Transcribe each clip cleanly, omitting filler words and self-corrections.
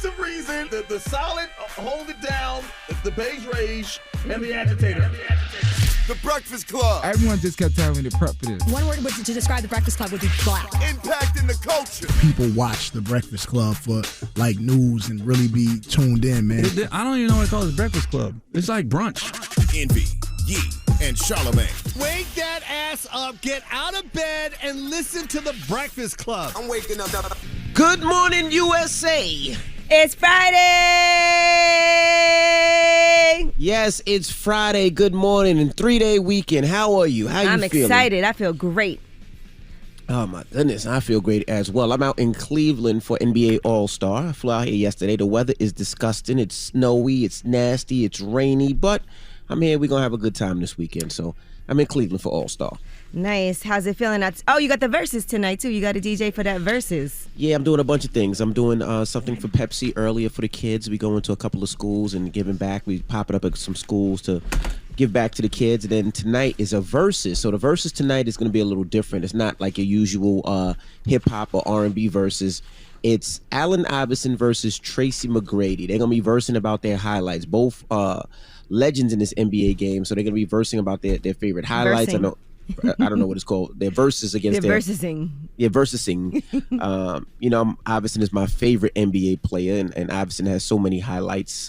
voice of reason, the solid, hold it down, the beige rage, and the agitator. The Breakfast Club. Everyone just kept telling me to prep for this. One word to describe the Breakfast Club would be black. Impacting the culture. People watch the Breakfast Club for like news and really be tuned in, man. I don't even know what to call this Breakfast Club. It's like brunch. Envy, Yee, and Charlamagne. Wake that ass up, get out of bed, and listen to the Breakfast Club. I'm waking up. Good morning, USA. It's Friday. Yes, it's Friday. Good morning and 3-day weekend. How are you? How you feeling? I'm excited. I feel great. Oh, my goodness. I feel great as well. I'm out in Cleveland for NBA All-Star. I flew out here yesterday. The weather is disgusting. It's snowy. It's nasty. It's rainy. But I'm here. We're going to have a good time this weekend. So I'm in Cleveland for All-Star. Nice. How's it feeling? Oh, you got the Versus tonight, too. You got a DJ for that Versus. Yeah, I'm doing a bunch of things. I'm doing something for Pepsi earlier for the kids. We go into a couple of schools and giving back. We pop it up at some schools to give back to the kids. And then tonight is a Versus. So the Versus tonight is going to be a little different. It's not like your usual hip-hop or R&B Versus. It's Allen Iverson versus Tracy McGrady. They're going to be versing about their highlights. Both legends in this NBA game. So they're going to be versing about their favorite highlights. I don't know what it's called. They're versus against They're versing. Yeah, versing. Iverson is my favorite NBA player, and Iverson has so many highlights,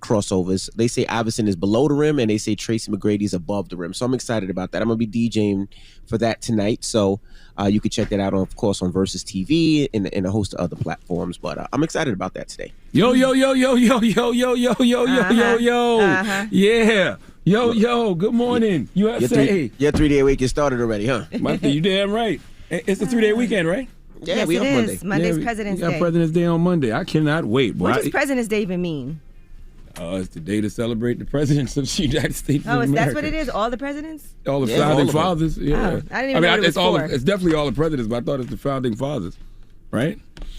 crossovers. They say Iverson is below the rim, and they say Tracy McGrady is above the rim. So I'm excited about that. I'm going to be DJing for that tonight. So you can check that out, of course, on Versus TV and a host of other platforms. But I'm excited about that today. Yo. Yeah. Yo, good morning, USA. Your 3-day weekend started already, huh? You damn right. It's a 3-day weekend, right? Yeah, yes, we it off Monday. is. Monday's President's we got Day. President's Day on Monday. I cannot wait, boy. What does President's Day even mean? It's the day to celebrate the presidents of the United States of Oh, America. that's what it is? All the presidents? All the founding fathers. Yeah. Oh, I didn't even know what it was for. It's definitely all the presidents, but I thought it's the founding fathers, right?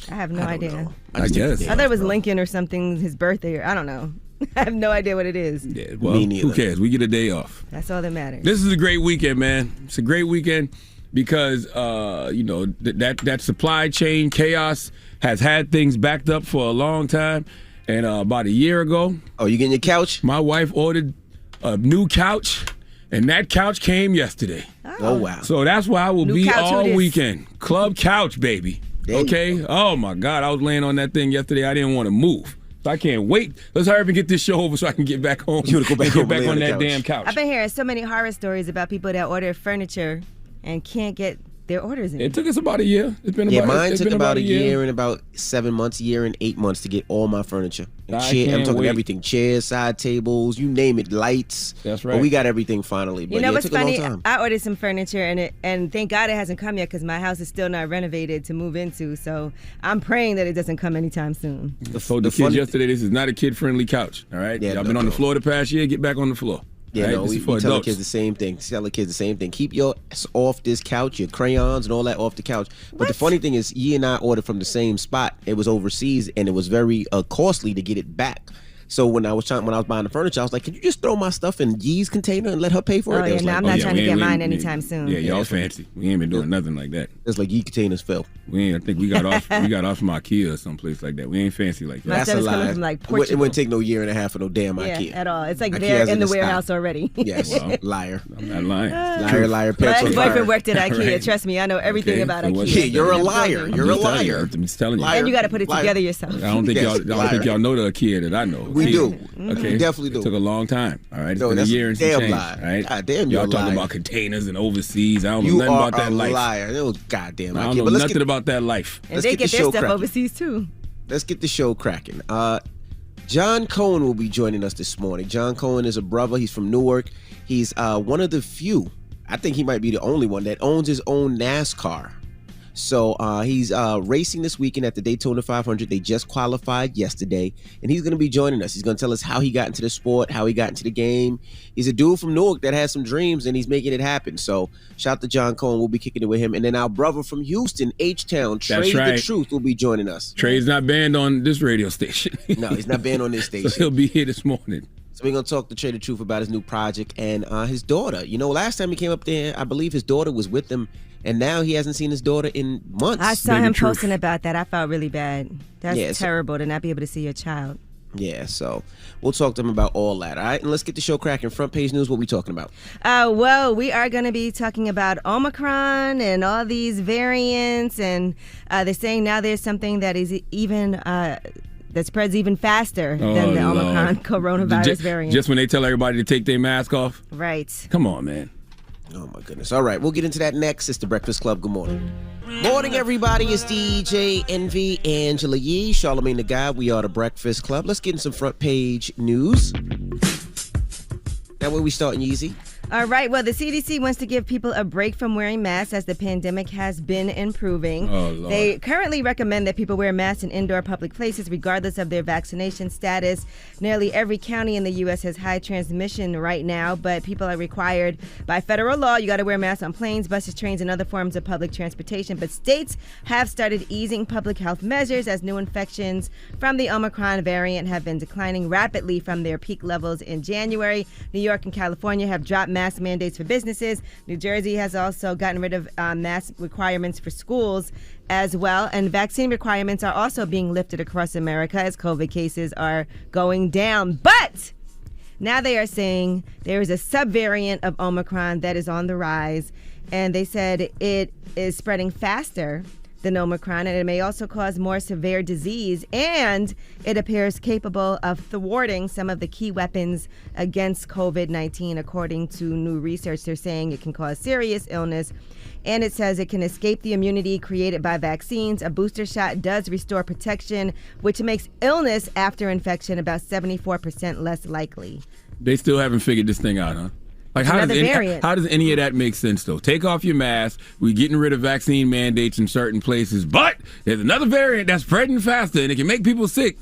I have no idea. I guess. I thought it was Lincoln or something, his birthday. I don't know. I have no idea what it is. Yeah, well, Me neither. who cares? We get a day off. That's all that matters. This is a great weekend, man. It's a great weekend because that supply chain chaos has had things backed up for a long time. And about a year ago, Oh, you getting your couch? my wife ordered a new couch, and that couch came yesterday. Oh, wow. So that's why I will New be couch, all who it is? weekend. Club couch, baby. There you Okay? Oh, my God. I was laying on that thing yesterday. I didn't want to move. So I can't wait. Let's hurry up and get this show over so I can get back home. You wanna go back and home get and back lay on on the that couch. damn couch. I've been hearing so many horror stories about people that order furniture and can't get their orders in. It took us about a year. It's been Yeah, about, mine it's took been about a year and about 7 months, year and 8 months to get all my furniture. And I I'm can't talking wait. everything. Chairs, side tables, you name it, lights. That's But right. we got everything finally. But You know yeah, what's it took funny? a long time. I ordered some furniture and thank God it hasn't come yet because my house is still not renovated to move into. So I'm praying that it doesn't come anytime soon. I told the kids yesterday this is not a kid-friendly couch, all right? Yeah, Y'all no, been on the no. floor the past year. Get back on the floor. Yeah, all right? no, This we is for tell the adults. kids the same thing. Tell the kids the same thing. Keep your ass off this couch, your crayons and all that off the couch. But the funny thing is, Yee and I ordered from the same spot. It was overseas, and it was very costly to get it back. So when I was buying the furniture, I was like, "Can you just throw my stuff in Yee's container and let her pay for it?" Oh, They yeah, was no, like, I'm not yeah, trying to we get ain't- mine we- anytime soon. Yeah, y'all fancy. We ain't been doing nothing like that. It's like Yee containers fell. I think we got off from IKEA or someplace like that. We ain't fancy like My that. stuff That's a is coming lie. from, like, It wouldn't Portugal. take no year and a half for no damn Yeah, IKEA. at all. It's like IKEA's they're in the stock. warehouse already. Yes, Well, liar. I'm not lying. Liar, liar, My pants on ex-boyfriend fire. worked at IKEA. Right. Trust me, I know everything Okay, about so IKEA. what- Yeah, you're a That liar. building. You're a I'm just telling you. liar. I'm just telling you. Liar. And you got to put it Liar. together yourself. I don't think Yes, y'all. I don't liar. think y'all know the IKEA that I know. We IKEA. do. Okay, We definitely do. It took a long time. All right, it's No, been a that's year and some damn change. lie. All right, God damn, you're y'all a talking liar. about containers and overseas. I don't know You nothing are about that a life. liar. It was goddamn I IKEA. don't know But let's nothing get, about that life. And Let's they get get the their show stuff cracking. overseas, too. let's get the show cracking. John Cohen will be joining us this morning. John Cohen is a brother. He's from Newark. He's one of the few, I think he might be the only one, that owns his own NASCAR. So he's racing this weekend at the Daytona 500. They just qualified yesterday, and he's going to be joining us. He's going to tell us how he got into the sport, how he got into the game. He's a dude from Newark that has some dreams, and he's making it happen. So shout out to John Cohen. We'll be kicking it with him. And then our brother from Houston, H-Town, Trae right. the Truth, will be joining us. Trae's not banned on this radio station. No, he's not banned on this So station. he'll be here this morning. So we're going to talk to Trae the Truth about his new project and his daughter. You know, last time he came up there, I believe his daughter was with him, and now he hasn't seen his daughter in months. I saw him posting about that. I felt really bad. That's terrible to not be able to see your child. Yeah, so we'll talk to him about all that, all right? And let's get the show cracking. Front page news, what we talking about? Well, we are going to be talking about Omicron and all these variants, and they're saying now there's something that is even that spreads even faster than the Omicron coronavirus variant. Just when they tell everybody to take their mask off? Right. Come on, man. Oh, my goodness. All right, we'll get into that next. It's the Breakfast Club. Good morning. Morning, everybody. It's DJ Envy, Angela Yee, Charlamagne the Guy. We are the Breakfast Club. Let's get in some front page news. Now, where we starting, Yeezy? All right. Well, the CDC wants to give people a break from wearing masks as the pandemic has been improving. Oh, Lord. They currently recommend that people wear masks in indoor public places regardless of their vaccination status. Nearly every county in the U.S. has high transmission right now, but people are required by federal law. You got to wear masks on planes, buses, trains, and other forms of public transportation. But states have started easing public health measures as new infections from the Omicron variant have been declining rapidly from their peak levels in January. New York and California have dropped mask mandates for businesses. New Jersey has also gotten rid of mask requirements for schools as well. And vaccine requirements are also being lifted across America as COVID cases are going down. But now they are saying there is a subvariant of Omicron that is on the rise. And they said it is spreading faster than Omicron, and it may also cause more severe disease, and it appears capable of thwarting some of the key weapons against COVID-19. According to new research, they're saying it can cause serious illness, and it says it can escape the immunity created by vaccines. A booster shot does restore protection, which makes illness after infection about 74% less likely. They still haven't figured this thing out, huh? Like, how does any of that make sense, though? Take off your mask. We're getting rid of vaccine mandates in certain places, but there's another variant that's spreading faster, and it can make people sick.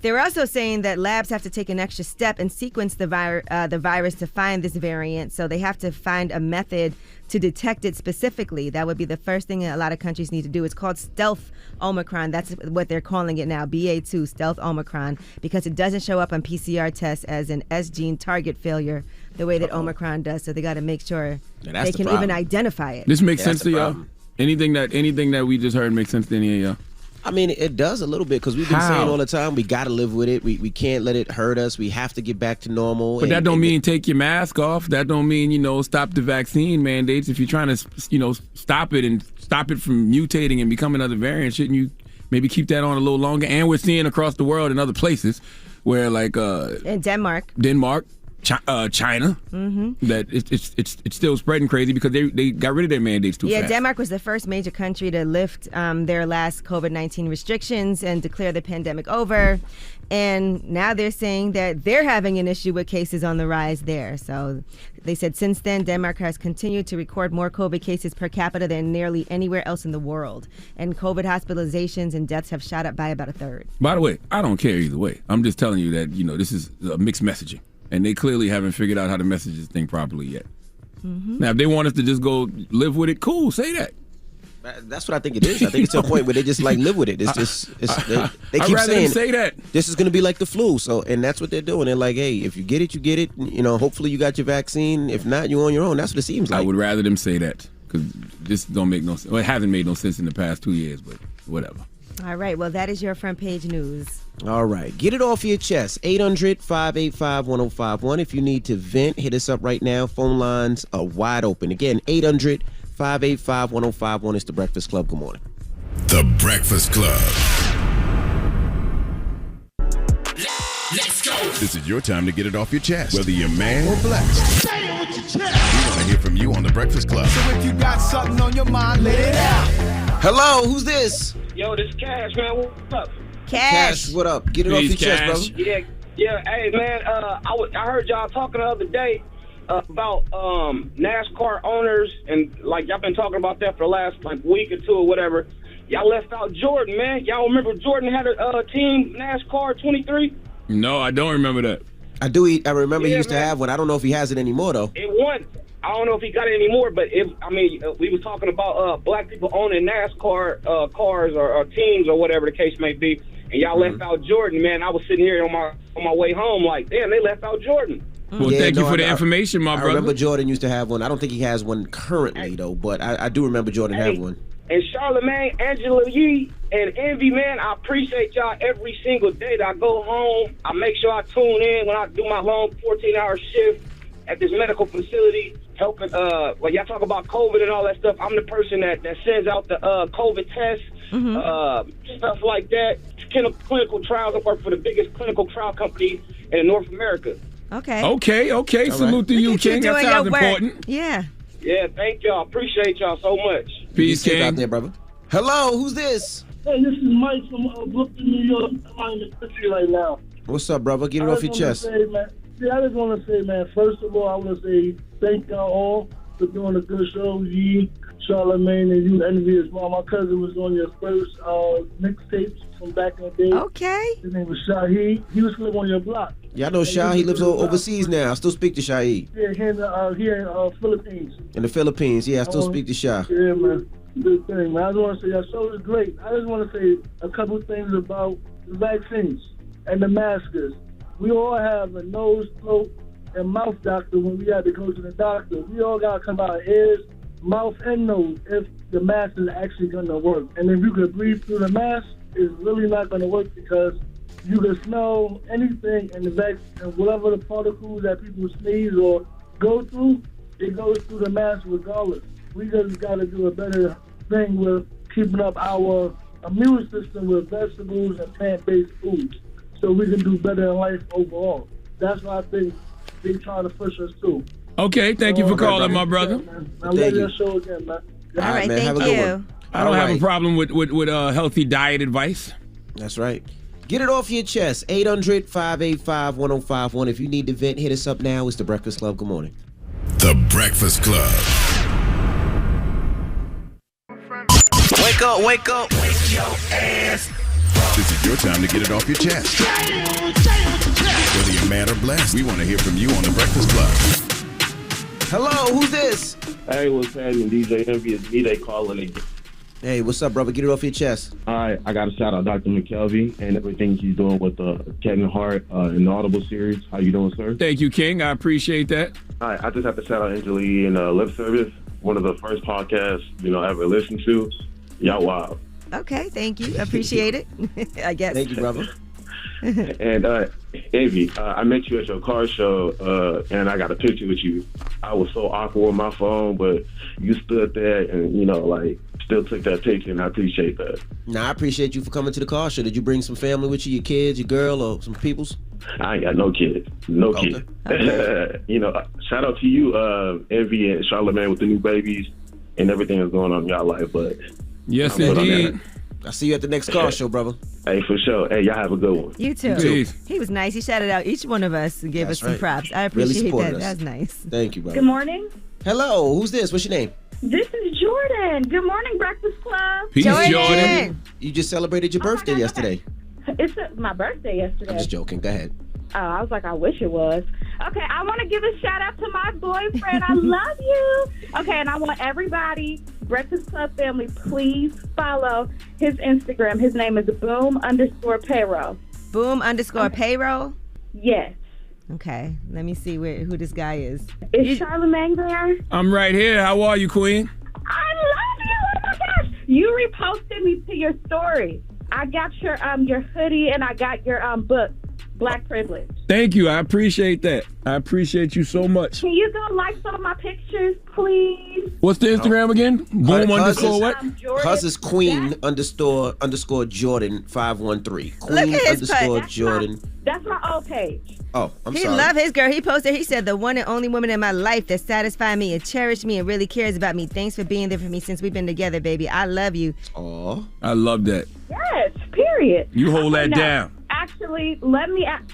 They're also saying that labs have to take an extra step and sequence the virus to find this variant. So they have to find a method to detect it specifically. That would be the first thing that a lot of countries need to do. It's called stealth Omicron. That's what they're calling it now, BA2, stealth Omicron, because it doesn't show up on PCR tests as an S gene target failure the way that Omicron does. So they got to make sure they can even identify it. This makes sense to y'all? Anything that we just heard makes sense to any of y'all? I mean, it does a little bit because we've been saying all the time we got to live with it. We can't let it hurt us. We have to get back to normal. But that don't mean take your mask off. That don't mean, stop the vaccine mandates. If you're trying to, stop it and stop it from mutating and becoming another variant, shouldn't you maybe keep that on a little longer? And we're seeing across the world in other places where like in Denmark, China, that it's still spreading crazy because they got rid of their mandates too fast. Yeah, Denmark was the first major country to lift their last COVID-19 restrictions and declare the pandemic over. And now they're saying that they're having an issue with cases on the rise there. So they said since then, Denmark has continued to record more COVID cases per capita than nearly anywhere else in the world. And COVID hospitalizations and deaths have shot up by about a third. By the way, I don't care either way. I'm just telling you that, this is a mixed messaging. And they clearly haven't figured out how to message this thing properly yet. Now, if they want us to just go live with it, cool, say that. That's what I think it is. I think it's to a point where they just live with it. It's just they keep saying say that this is going to be like the flu. So, and that's what they're doing. They're like, hey, if you get it, you get it. Hopefully you got your vaccine. If not, you're on your own. That's what it seems like. I would rather them say that because this don't make no sense. Well, it hasn't made no sense in the past 2 years, but whatever. All right. Well, that is your front page news. All right. Get it off your chest. 800-585-1051. If you need to vent, hit us up right now. Phone lines are wide open. Again, 800-585-1051. It's The Breakfast Club. Good morning. The Breakfast Club. Let's go. This is your time to get it off your chest, whether you're mad or blessed. Say it with your chest. We want to hear from you on The Breakfast Club. So if you got something on your mind, let it out. Hello, who's this? Yo, this Cash, man. What's up? Cash, what up? Get it off your chest, brother. Yeah. Hey, man. I heard y'all talking the other day about NASCAR owners, and like y'all been talking about that for the last week or two or whatever. Y'all left out Jordan, man. Y'all remember Jordan had a team NASCAR 23? No, I don't remember that. I do. I remember he used to have one. I don't know if he has it anymore though. It won. I don't know if he got it anymore, but we was talking about black people owning NASCAR cars or teams or whatever the case may be. and y'all left out Jordan, man. I was sitting here on my way home like, damn, they left out Jordan. Well, thank you for the information, my brother. I remember Jordan used to have one. I don't think he has one currently, though, but I do remember Jordan have one. And Charlamagne, Angela Yee, and Envy, man, I appreciate y'all every single day that I go home. I make sure I tune in when I do my long 14-hour shift at this medical facility, helping, when y'all talk about COVID and all that stuff, I'm the person that sends out the COVID tests, stuff like that, clinical trials. I work for the biggest clinical trial company in North America. Okay. Salute to you, King. That sounds important. Yeah. Yeah, thank y'all. Appreciate y'all so much. Peace, King. Out there, brother. Hello, who's this? Hey, this is Mike from Brooklyn, New York. I'm in the country right now. What's up, brother? Get it off your chest. I just want to say, man, first of all, I want to say thank y'all all for doing a good show. Yee, Charlamagne, and you, Envy, as well. My cousin was on your first mixtapes from back in the day. Okay. His name was Shaheed. He was living on your block. Yeah, I know Shah. He lives overseas now. I still speak to Shaheed. Yeah, here in Philippines. In the Philippines, yeah, I still speak to Shah. Yeah, man. Good thing, man. I just want to say your show is great. I just want to say a couple things about the vaccines and the maskers. We all have a nose, throat, and mouth doctor when we had to go to the doctor. We all got to come out of ears, mouth, and nose if the mask is actually going to work. And if you could breathe through the mask, it's really not going to work because you can smell anything in the vaccine, and whatever the particles that people sneeze or go through, it goes through the mask regardless. We just got to do a better thing with keeping up our immune system with vegetables and plant-based foods so we can do better in life overall. That's what I think they trying to push us to. Okay, thank you for calling, my brother. I love your show again, man. All right, man, thank you. I don't have a problem with healthy diet advice. That's right. Get it off your chest. 800-585-1051. If you need to vent, hit us up now. It's The Breakfast Club. Good morning. The Breakfast Club. Wake up, wake up. Wake your ass. This is your time to get it off your chest. Whether you're mad or blessed, we want to hear from you on The Breakfast Club. Hello, who's this? Hey, what's happening, DJ Envy? It's me, they calling again. Hey, what's up, brother? Get it off your chest. All right, I got to shout out Dr. McKelvey and everything he's doing with the Kevin Hart in the Audible series. How you doing, sir? Thank you, King. I appreciate that. All right, I just have to shout out Angela Yee and Lip Service, one of the first podcasts, ever listened to. Y'all wild. Okay, thank you. Appreciate it. I guess. Thank you, brother. And Envy, I met you at your car show, and I got a picture with you. I was so awkward with my phone, but you stood there and, still took that picture, and I appreciate that. I appreciate you for coming to the car show. Did you bring some family with you, your kids, your girl, or some peoples? I ain't got no kids. No kids. Okay. Shout out to you, Envy and Charlamagne with the new babies and everything that's going on in y'all life. But yes, indeed. I'll see you at the next car show, brother. Hey, for sure. Hey, y'all have a good one. You too. Peace. He was nice. He shouted out each one of us and gave us some props. I appreciate really that. That's nice. Thank you, brother. Good morning. Hello, who's this? What's your name? This is Jordan. Good morning, Breakfast Club. Peace, Jordan. You just celebrated your birthday yesterday. It's my birthday yesterday. I'm just joking. Go ahead. Oh, I was like, I wish it was. Okay, I want to give a shout out to my boyfriend. I love you. Okay, and I want everybody, Breakfast Club family, please follow his Instagram. His name is boom_payroll. Boom_payroll? Yes. Okay, let me see who this guy is. Is Charlamagne there? I'm right here. How are you, Queen? I love you. Oh my gosh. You reposted me to your story. I got your hoodie and I got your book, Black Privilege. Thank you. I appreciate that. I appreciate you so much. Can you go like some of my pictures, please? What's the Instagram again? Boom_ what? Hers is Queen _ Jordan 513. Queen Look at his Jordan. That's my old page. Oh, I'm sorry. He love his girl. He posted, he said, the one and only woman in my life that satisfied me and cherished me and really cares about me. Thanks for being there for me since we've been together, baby. I love you. Aw. I love that. Yes, period. You hold that down. Actually,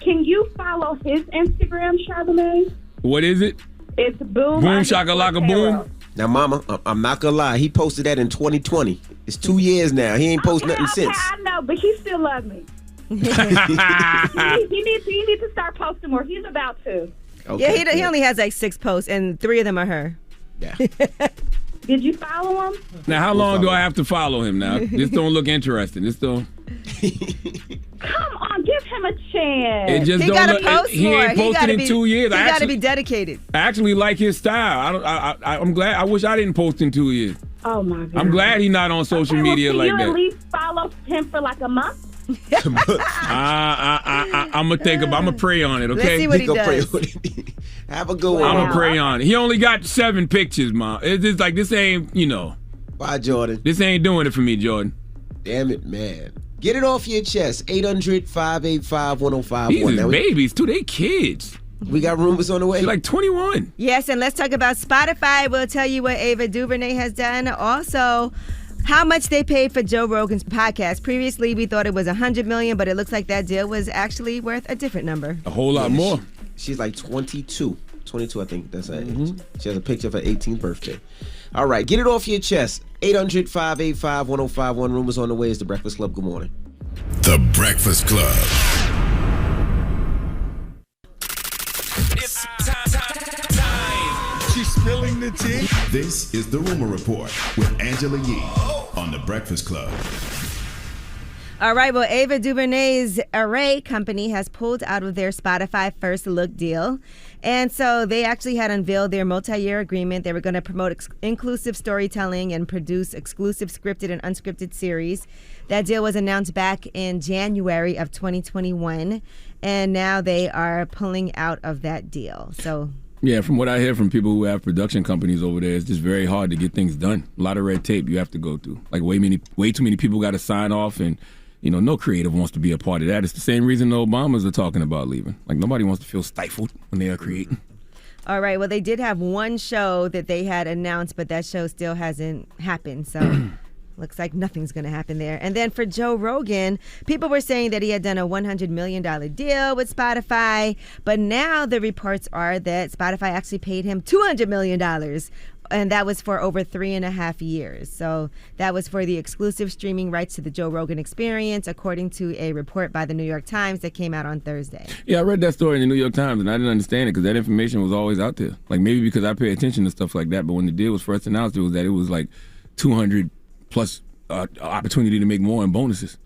can you follow his Instagram, Charlamagne? What is it? It's boom shakalaka boom. Now, Mama, I'm not gonna lie. He posted that in 2020. It's 2 years now. He ain't posted nothing since. I know, but he still loves me. he needs to start posting more. He's about to. Okay, yeah, he only has like 6 posts, and 3 of them are her. Yeah. Did you follow him? Now, how long do I have to follow him now? This don't look interesting. This don't. Come on, give him a chance. It just He don't gotta look. post He more. ain't posted in 2 years. He got to be dedicated. I actually like his style. I'm glad. I wish I didn't post in 2 years. Oh my God. I'm glad he's not on social media can like you that. at least follow him for like a month? I'm gonna think about. I'm gonna pray on it. Okay. Let's see what he does. Have a good one. I'm gonna pray on it. He only got 7 pictures, Mom. It's just like this ain't. Bye, Jordan. This ain't doing it for me, Jordan. Damn it, man. Get it off your chest. 800-585-1051. These is babies too. They kids. We got rumors on the way. She's like 21. Yes, and let's talk about Spotify. We'll tell you what Ava DuVernay has done. Also, how much they paid for Joe Rogan's podcast. Previously, we thought it was $100 million, but it looks like that deal was actually worth a different number. A whole lot more. She's like 22. 22, I think that's her age. She has a picture of her 18th birthday. All right, get it off your chest. 800-585-1051. Rumors on the way. Is The Breakfast Club. Good morning. The Breakfast Club. It's time. She's spilling the tea. This is The Rumor Report with Angela Yee on The Breakfast Club. All right, well, Ava DuVernay's Array company has pulled out of their Spotify First Look deal. And so they actually had unveiled their multi-year agreement. They were going to promote inclusive storytelling and produce exclusive scripted and unscripted series. That deal was announced back in January of 2021. And now they are pulling out of that deal. So... Yeah, from what I hear from people who have production companies over there, it's just very hard to get things done. A lot of red tape you have to go through. Like way too many people got to sign off, and no creative wants to be a part of that. It's the same reason the Obamas are talking about leaving. Like nobody wants to feel stifled when they are creating. All right, well, they did have one show that they had announced, but that show still hasn't happened. So looks like nothing's going to happen there. And then for Joe Rogan, people were saying that he had done a $100 million deal with Spotify, but now the reports are that Spotify actually paid him $200 million, and that was for over 3.5 years. So that was for the exclusive streaming rights to the Joe Rogan Experience, according to a report by the New York Times that came out on Thursday. Yeah, I read that story in the New York Times, and I didn't understand it because that information was always out there. Like maybe because I pay attention to stuff like that, but when the deal was first announced, it was like 200 plus opportunity to make more and bonuses.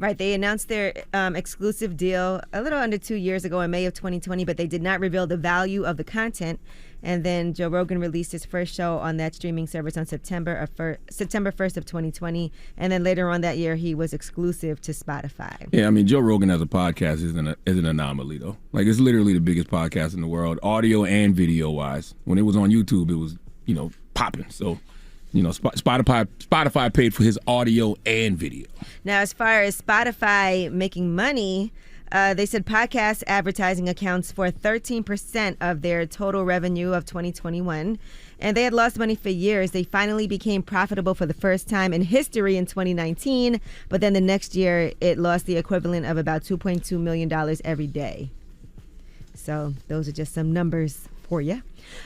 Right. They announced their exclusive deal a little under 2 years ago in May of 2020, but they did not reveal the value of the content. And then Joe Rogan released his first show on that streaming service on September 1st of 2020. And then later on that year, he was exclusive to Spotify. Yeah, I mean, Joe Rogan as a podcast is an anomaly, though. Like, it's literally the biggest podcast in the world, audio and video-wise. When it was on YouTube, it was, popping. So... Spotify paid for his audio and video. Now, as far as Spotify making money, they said podcast advertising accounts for 13% of their total revenue of 2021. And they had lost money for years. They finally became profitable for the first time in history in 2019. But then the next year, it lost the equivalent of about $2.2 million every day. So those are just some numbers for you.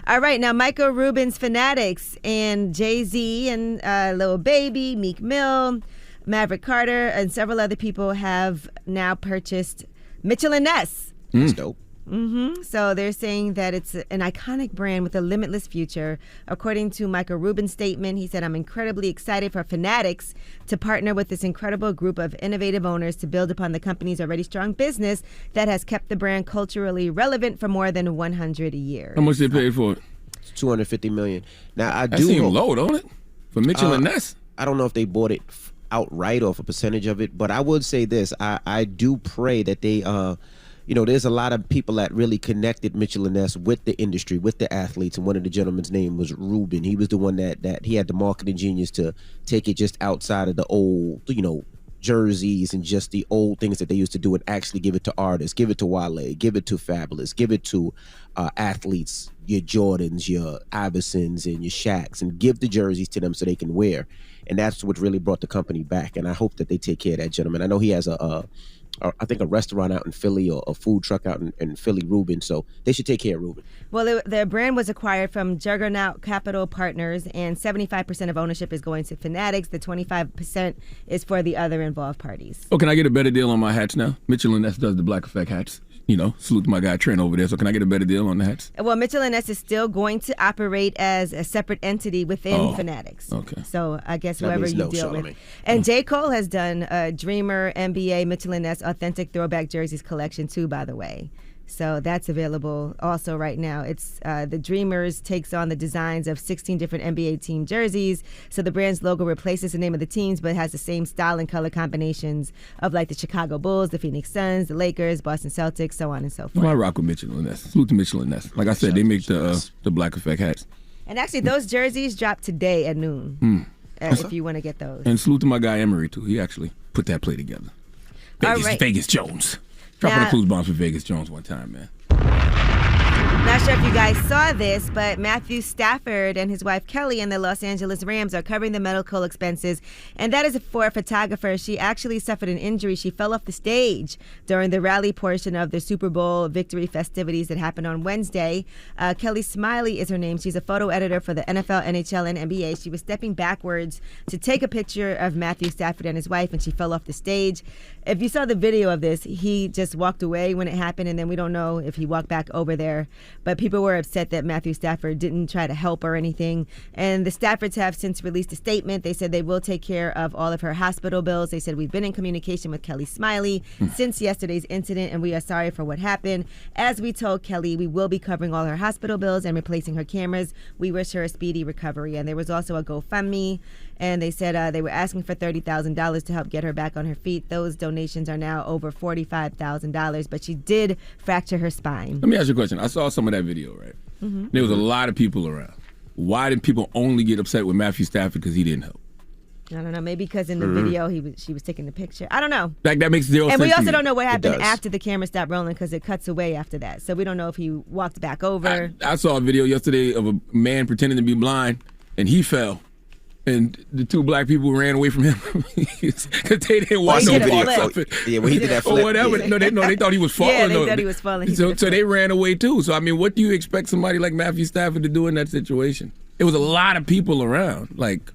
All right, now Michael Rubin's Fanatics and Jay-Z and Lil Baby, Meek Mill, Maverick Carter, and several other people have now purchased Mitchell & Ness. That's dope. So they're saying that it's an iconic brand with a limitless future. According to Michael Rubin's statement, he said, "I'm incredibly excited for Fanatics to partner with this incredible group of innovative owners to build upon the company's already strong business that has kept the brand culturally relevant for more than 100 years." How much they paid for it? $250 million. Now That seems low, don't it? For Mitchell and Ness? I don't know if they bought it outright or for a percentage of it, but I would say this. I do pray that they there's a lot of people that really connected Mitchell & Ness with the industry, with the athletes, and one of the gentlemen's name was Rubin. He was the one that he had the marketing genius to take it just outside of the old, jerseys and just the old things that they used to do and actually give it to artists, give it to Wale, give it to Fabulous, give it to athletes, your Jordans, your Iversons, and your Shaqs, and give the jerseys to them so they can wear. And that's what really brought the company back. And I hope that they take care of that gentleman. I know he has a restaurant out in Philly or a food truck out in Philly, Rubin. So they should take care of Rubin. Well, their brand was acquired from Juggernaut Capital Partners, and 75% of ownership is going to Fanatics. The 25% is for the other involved parties. Oh, can I get a better deal on my hats now? Mitchell & Ness does the Black Effect hats. salute to my guy Trent over there. So can I get a better deal on the hats? Well, Mitchell & Ness is still going to operate as a separate entity within Fanatics. Okay. So I guess That whoever means you no, deal Charlamagne. with. And J. Cole has done Dreamer, NBA, Mitchell & Ness Authentic Throwback Jerseys collection too, by the way. So that's available also right now. It's the Dreamers takes on the designs of 16 different NBA team jerseys. So the brand's logo replaces the name of the teams, but has the same style and color combinations of like the Chicago Bulls, the Phoenix Suns, the Lakers, Boston Celtics, so on and so forth. Well, I rock with Mitchell & Ness. Salute to Mitchell & Ness. Like I said, they make the Black Effect hats. And actually, those jerseys drop today at noon. If you want to get those. And salute to my guy Emery too. He actually put that play together. Vegas Jones. Dropping the clues bombs for Vegas Jones one time, man. Not sure if you guys saw this, but Matthew Stafford and his wife Kelly and the Los Angeles Rams are covering the medical expenses, and that is for a photographer. She actually suffered an injury. She fell off the stage during the rally portion of the Super Bowl victory festivities that happened on Wednesday. Kelly Smiley is her name. She's a photo editor for the NFL, NHL, and NBA. She was stepping backwards to take a picture of Matthew Stafford and his wife, and she fell off the stage. If you saw the video of this, he just walked away when it happened, and then we don't know if he walked back over there. But people were upset that Matthew Stafford didn't try to help or anything. And the Staffords have since released a statement. They said they will take care of all of her hospital bills. They said, we've been in communication with Kelly Smiley since yesterday's incident, and we are sorry for what happened. As we told Kelly, we will be covering all her hospital bills and replacing her cameras. We wish her a speedy recovery. And there was also a GoFundMe, and they said they were asking for $30,000 to help get her back on her feet. Those donations are now over $45,000, but she did fracture her spine. Let me ask you a question. I saw some of that video, right? There was a lot of people around. Why did people only get upset with Matthew Stafford because he didn't help? I don't know. Maybe because in the video she was taking the picture. I don't know. Like that makes zero sense. And we also to me. don't know what happened after the camera stopped rolling because it cuts away after that. So we don't know if he walked back over. I saw a video yesterday of a man pretending to be blind, and he fell. And the two black people ran away from him because they didn't want no parts of it. Yeah, when he did that flip. Or whatever. Yeah. No, they thought he was falling. Yeah, they thought he was falling. So they ran away too. So, I mean, what do you expect somebody like Matthew Stafford to do in that situation? It was a lot of people around. Like,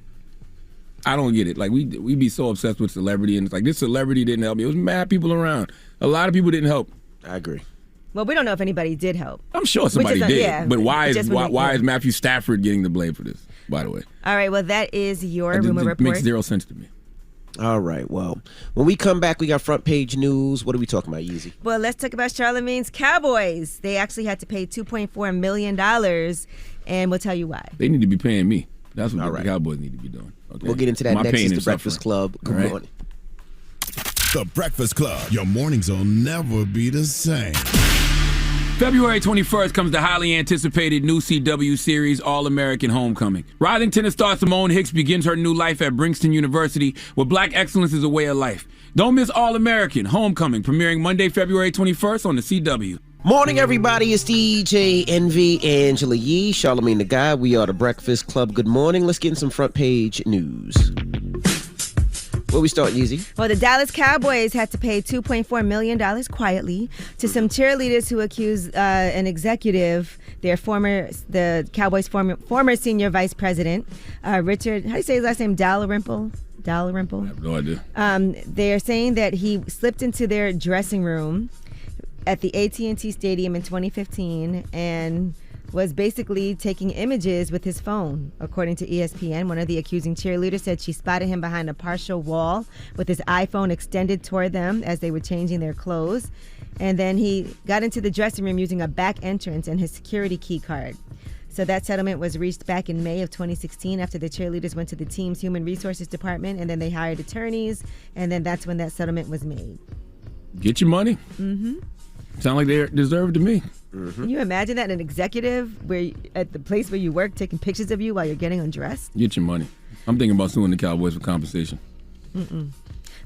I don't get it. Like, we be so obsessed with celebrity, and it's like, this celebrity didn't help me. It was mad people around. A lot of people didn't help. I agree. Well, we don't know if anybody did help. I'm sure somebody did. Yeah, but why is Matthew Stafford getting the blame for this, by the way? All right, well, that is your rumor report. It makes zero sense to me. All right, well, when we come back, we got front page news. What are we talking about, Yeezy? Well, let's talk about Charlamagne's Cowboys. They actually had to pay $2.4 million, and we'll tell you why. They need to be paying me. That's what the Cowboys need to be doing. Okay? We'll get into that next. It's the Breakfast Club. Good morning. The Breakfast Club. Your mornings will never be the same. February 21st comes the highly anticipated new CW series, All-American Homecoming. Rising tennis star Simone Hicks begins her new life at Princeton University, where black excellence is a way of life. Don't miss All-American Homecoming, premiering Monday, February 21st on the CW. Morning, everybody. It's DJ Envy, Angela Yee, Charlamagne the Guy. We are the Breakfast Club. Good morning. Let's get in some front page news. Where we start, Yeezy? Well, the Dallas Cowboys had to pay $2.4 million quietly to some cheerleaders who accused an executive, the Cowboys' former senior vice president, Richard, how do you say his last name? Dalrymple? I have no idea. They're saying that he slipped into their dressing room at the AT&T Stadium in 2015 and was basically taking images with his phone. According to ESPN, one of the accusing cheerleaders said she spotted him behind a partial wall with his iPhone extended toward them as they were changing their clothes. And then he got into the dressing room using a back entrance and his security key card. So that settlement was reached back in May of 2016 after the cheerleaders went to the team's human resources department, and then they hired attorneys, and then that's when that settlement was made. Get your money. Sound like they deserve to me. Can you imagine that an executive at the place where you work taking pictures of you while you're getting undressed? Get your money. I'm thinking about suing the Cowboys for compensation.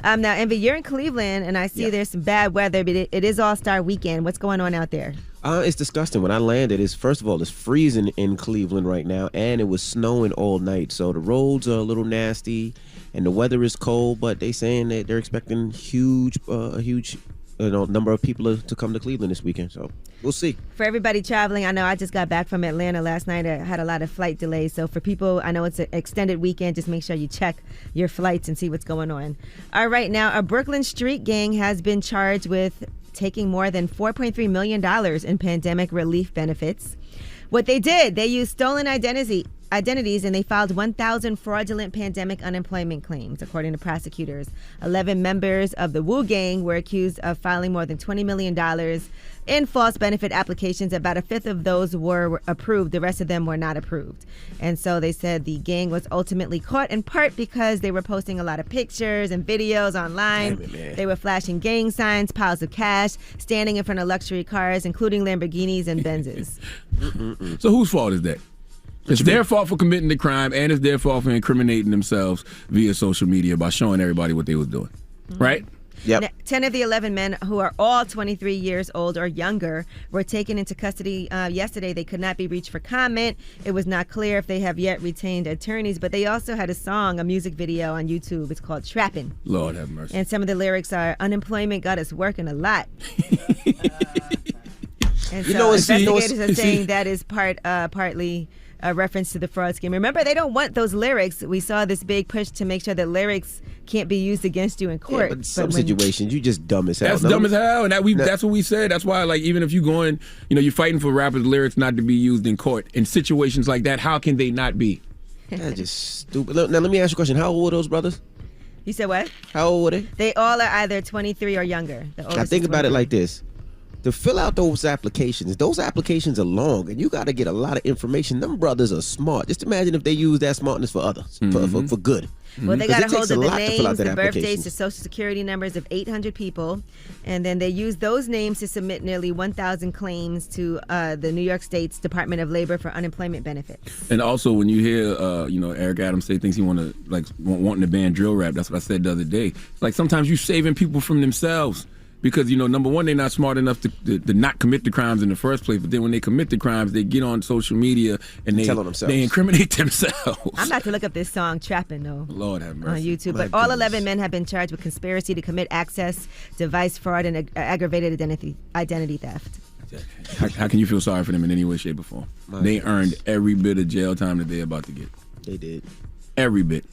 Now, Envy, you're in Cleveland, and I see there's some bad weather, but it is All-Star Weekend. What's going on out there? It's disgusting. When I landed, first of all, it's freezing in Cleveland right now, and it was snowing all night. So the roads are a little nasty, and the weather is cold, but they saying that they're expecting a huge number of people to come to Cleveland this weekend. So we'll see. For everybody traveling, I know I just got back from Atlanta last night. I had a lot of flight delays. So for people, I know it's an extended weekend. Just make sure you check your flights and see what's going on. All right, now a Brooklyn street gang has been charged with taking more than $4.3 million in pandemic relief benefits. What they did, they used stolen identities and they filed 1,000 fraudulent pandemic unemployment claims, according to prosecutors. 11 members of the Wu Gang were accused of filing more than $20 million in false benefit applications. About a fifth of those were approved. The rest of them were not approved. And so they said the gang was ultimately caught in part because they were posting a lot of pictures and videos online. They were flashing gang signs, piles of cash, standing in front of luxury cars, including Lamborghinis and Benzes. So whose fault is that? It's their fault for committing the crime, and it's their fault for incriminating themselves via social media by showing everybody what they was doing. Right? Yep. 10 of the 11 men, who are all 23 years old or younger, were taken into custody yesterday. They could not be reached for comment. It was not clear if they have yet retained attorneys, but they also had a music video on YouTube. It's called Trappin'. Lord have mercy. And some of the lyrics are, unemployment got us working a lot. And so investigators are saying that is partly a reference to the fraud scheme. Remember, they don't want those lyrics. We saw this big push to make sure that lyrics can't be used against you in court. Yeah, but some situations, you just dumb as hell. That's dumb as hell, and that's what we said. That's why, like, even if you going, you're fighting for rappers' lyrics not to be used in court. In situations like that, how can they not be? That's just stupid. Now, let me ask you a question. How old were those brothers? You said what? How old were they? They all are either 23 or younger. Now, think about it like this. To fill out those applications are long, and you got to get a lot of information. Them brothers are smart. Just imagine if they use that smartness for others, for good. Well, they got a hold of the names, the birthdays, the social security numbers of 800 people, and then they used those names to submit nearly 1,000 claims to the New York State's Department of Labor for unemployment benefits. And also, when you hear, Eric Adams say things wanting to ban drill rap, that's what I said the other day. It's like sometimes you saving people from themselves. Because, number one, they're not smart enough to not commit the crimes in the first place. But then when they commit the crimes, they get on social media and they incriminate themselves. I'm about to look up this song, Trappin', though. Lord have mercy. On YouTube. But all 11 men have been charged with conspiracy to commit access, device fraud, and aggravated identity theft. How can you feel sorry for them in any way, shape, or form? They earned every bit of jail time that they're about to get. They did. Every bit.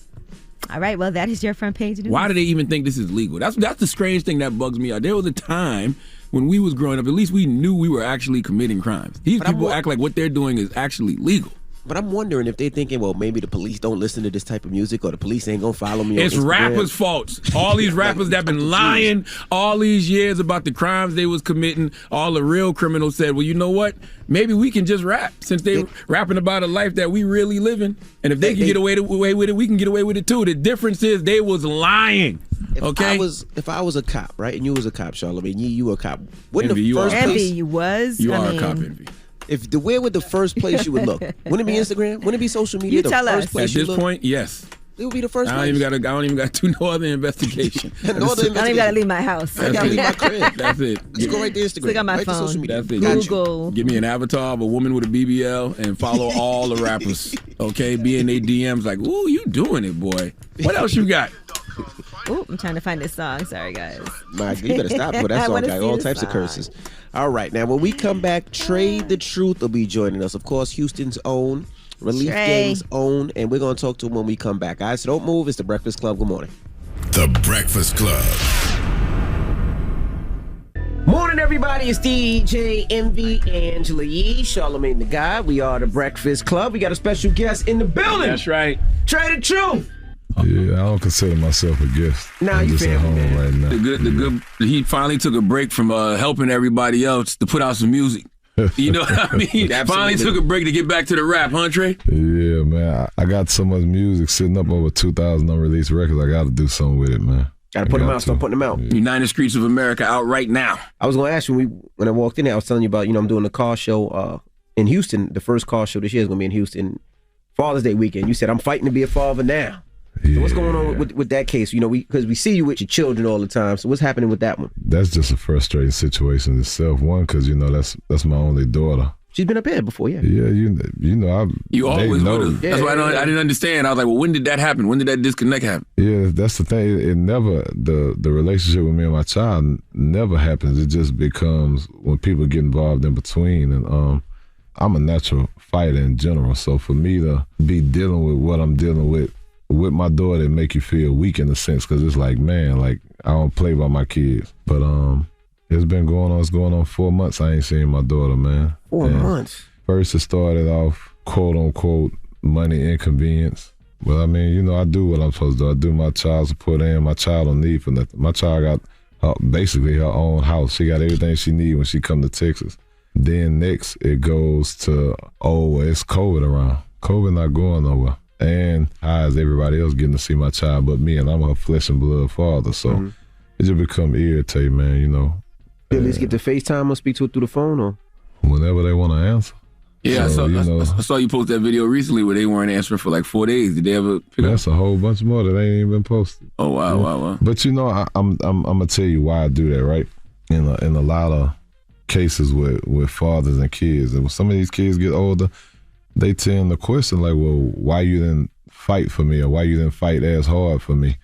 All right, well, that is your front page news. Why do they even think this is legal? That's the strange thing that bugs me out. There was a time when we was growing up, at least we knew we were actually committing crimes. These people act like what they're doing is actually legal. But I'm wondering if they're thinking, well, maybe the police don't listen to this type of music, or the police ain't gonna follow me on It's Instagram. rappers' faults. All these rappers that been lying all these years about the crimes they was committing, all the real criminals said, well, you know what? Maybe we can just rap, since they rapping about a life that we really living. And if they can get away with it, we can get away with it too. The difference is they was lying. Okay? If I was a cop, right, and you was a cop, Charlamagne, you were a cop. Wouldn't Envy, the first place Envy, you was? You are a cop, Envy. Where would the first place you would look? Wouldn't it be Instagram? Wouldn't it be social media? You tell us. At this point, yes. It would be the first place. I don't even got to do no other investigation. I don't even got to leave my house. I got to leave my crib. That's it. Just go right to Instagram. Click on my right phone. To social media. That's it. Google. Give me an avatar of a woman with a BBL and follow all the rappers. Okay? Be in their DMs like, ooh, you doing it, boy. What else you got? Ooh, I'm trying to find this song. Sorry, guys. Mike, you better stop for that song got all types of curses. All right, now when we come back, Trae the Truth will be joining us. Of course, Houston's own, Relief Gang's own, and we're going to talk to him when we come back. All right, so don't move. It's The Breakfast Club. Good morning. The Breakfast Club. Morning, everybody. It's DJ Envy, Angela Yee, Charlamagne the Guy. We are The Breakfast Club. We got a special guest in the building. That's right. Trae the Truth. Yeah, I don't consider myself a guest. Nah, I'm you just at family, home man. right now. The good. He finally took a break from helping everybody else to put out some music. You know what I mean? Finally took a break to get back to the rap, huh, Trae? Yeah, man. I got so much music sitting up over 2,000 unreleased records. I got to do something with it, man. Got to put them out. Start putting them out. Yeah. United Streets of America out right now. I was going to ask you when I walked in there. I was telling you about I'm doing a car show in Houston. The first car show this year is going to be in Houston, Father's Day weekend. You said I'm fighting to be a father now. So what's going on with that case? Because we see you with your children all the time. So what's happening with that one? That's just a frustrating situation in itself. One, because that's my only daughter. She's been up here before, yeah. Yeah, you always know. With her. That's why I didn't understand. I was like, well, when did that happen? When did that disconnect happen? Yeah, that's the thing. It never the relationship with me and my child never happens. It just becomes when people get involved in between. And I'm a natural fighter in general. So for me to be dealing with what I'm dealing with my daughter, it make you feel weak in a sense, because it's like, man, like I don't play by my kids. But It's going on 4 months. I ain't seen my daughter, man. 4 months. First, it started off, quote unquote, money inconvenience. But I mean, I do what I'm supposed to do. I do my child support and my child don't need for nothing. My child got basically her own house. She got everything she need when she come to Texas. Then next, it goes to, it's COVID around. COVID not going nowhere. And how is everybody else getting to see my child but me? And I'm her flesh and blood father. So it just become irritating, man, You at least get to FaceTime or speak to it through the phone, or? Whenever they want to answer. Yeah, so, I saw you post that video recently where they weren't answering for like 4 days. Did they ever pick up? That's a whole bunch more that ain't even been posted. Oh, wow. But I'm gonna tell you why I do that, right? In a lot of cases with fathers and kids, and when some of these kids get older, they tend to question like, well, why you didn't fight for me, or why you didn't fight as hard for me?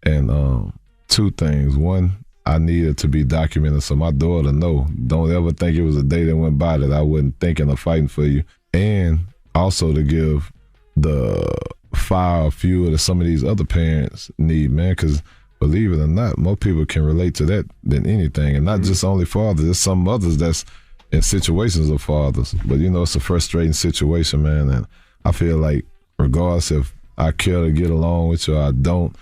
And two things. One, I needed to be documented so my daughter know. Don't ever think it was a day that went by that I wasn't thinking of fighting for you. And also to give the fire or fuel that some of these other parents need, man, because believe it or not, more people can relate to that than anything. And not just only fathers. There's some mothers that's in situations of fathers. But, it's a frustrating situation, man. And I feel like regardless if I care to get along with you or I don't,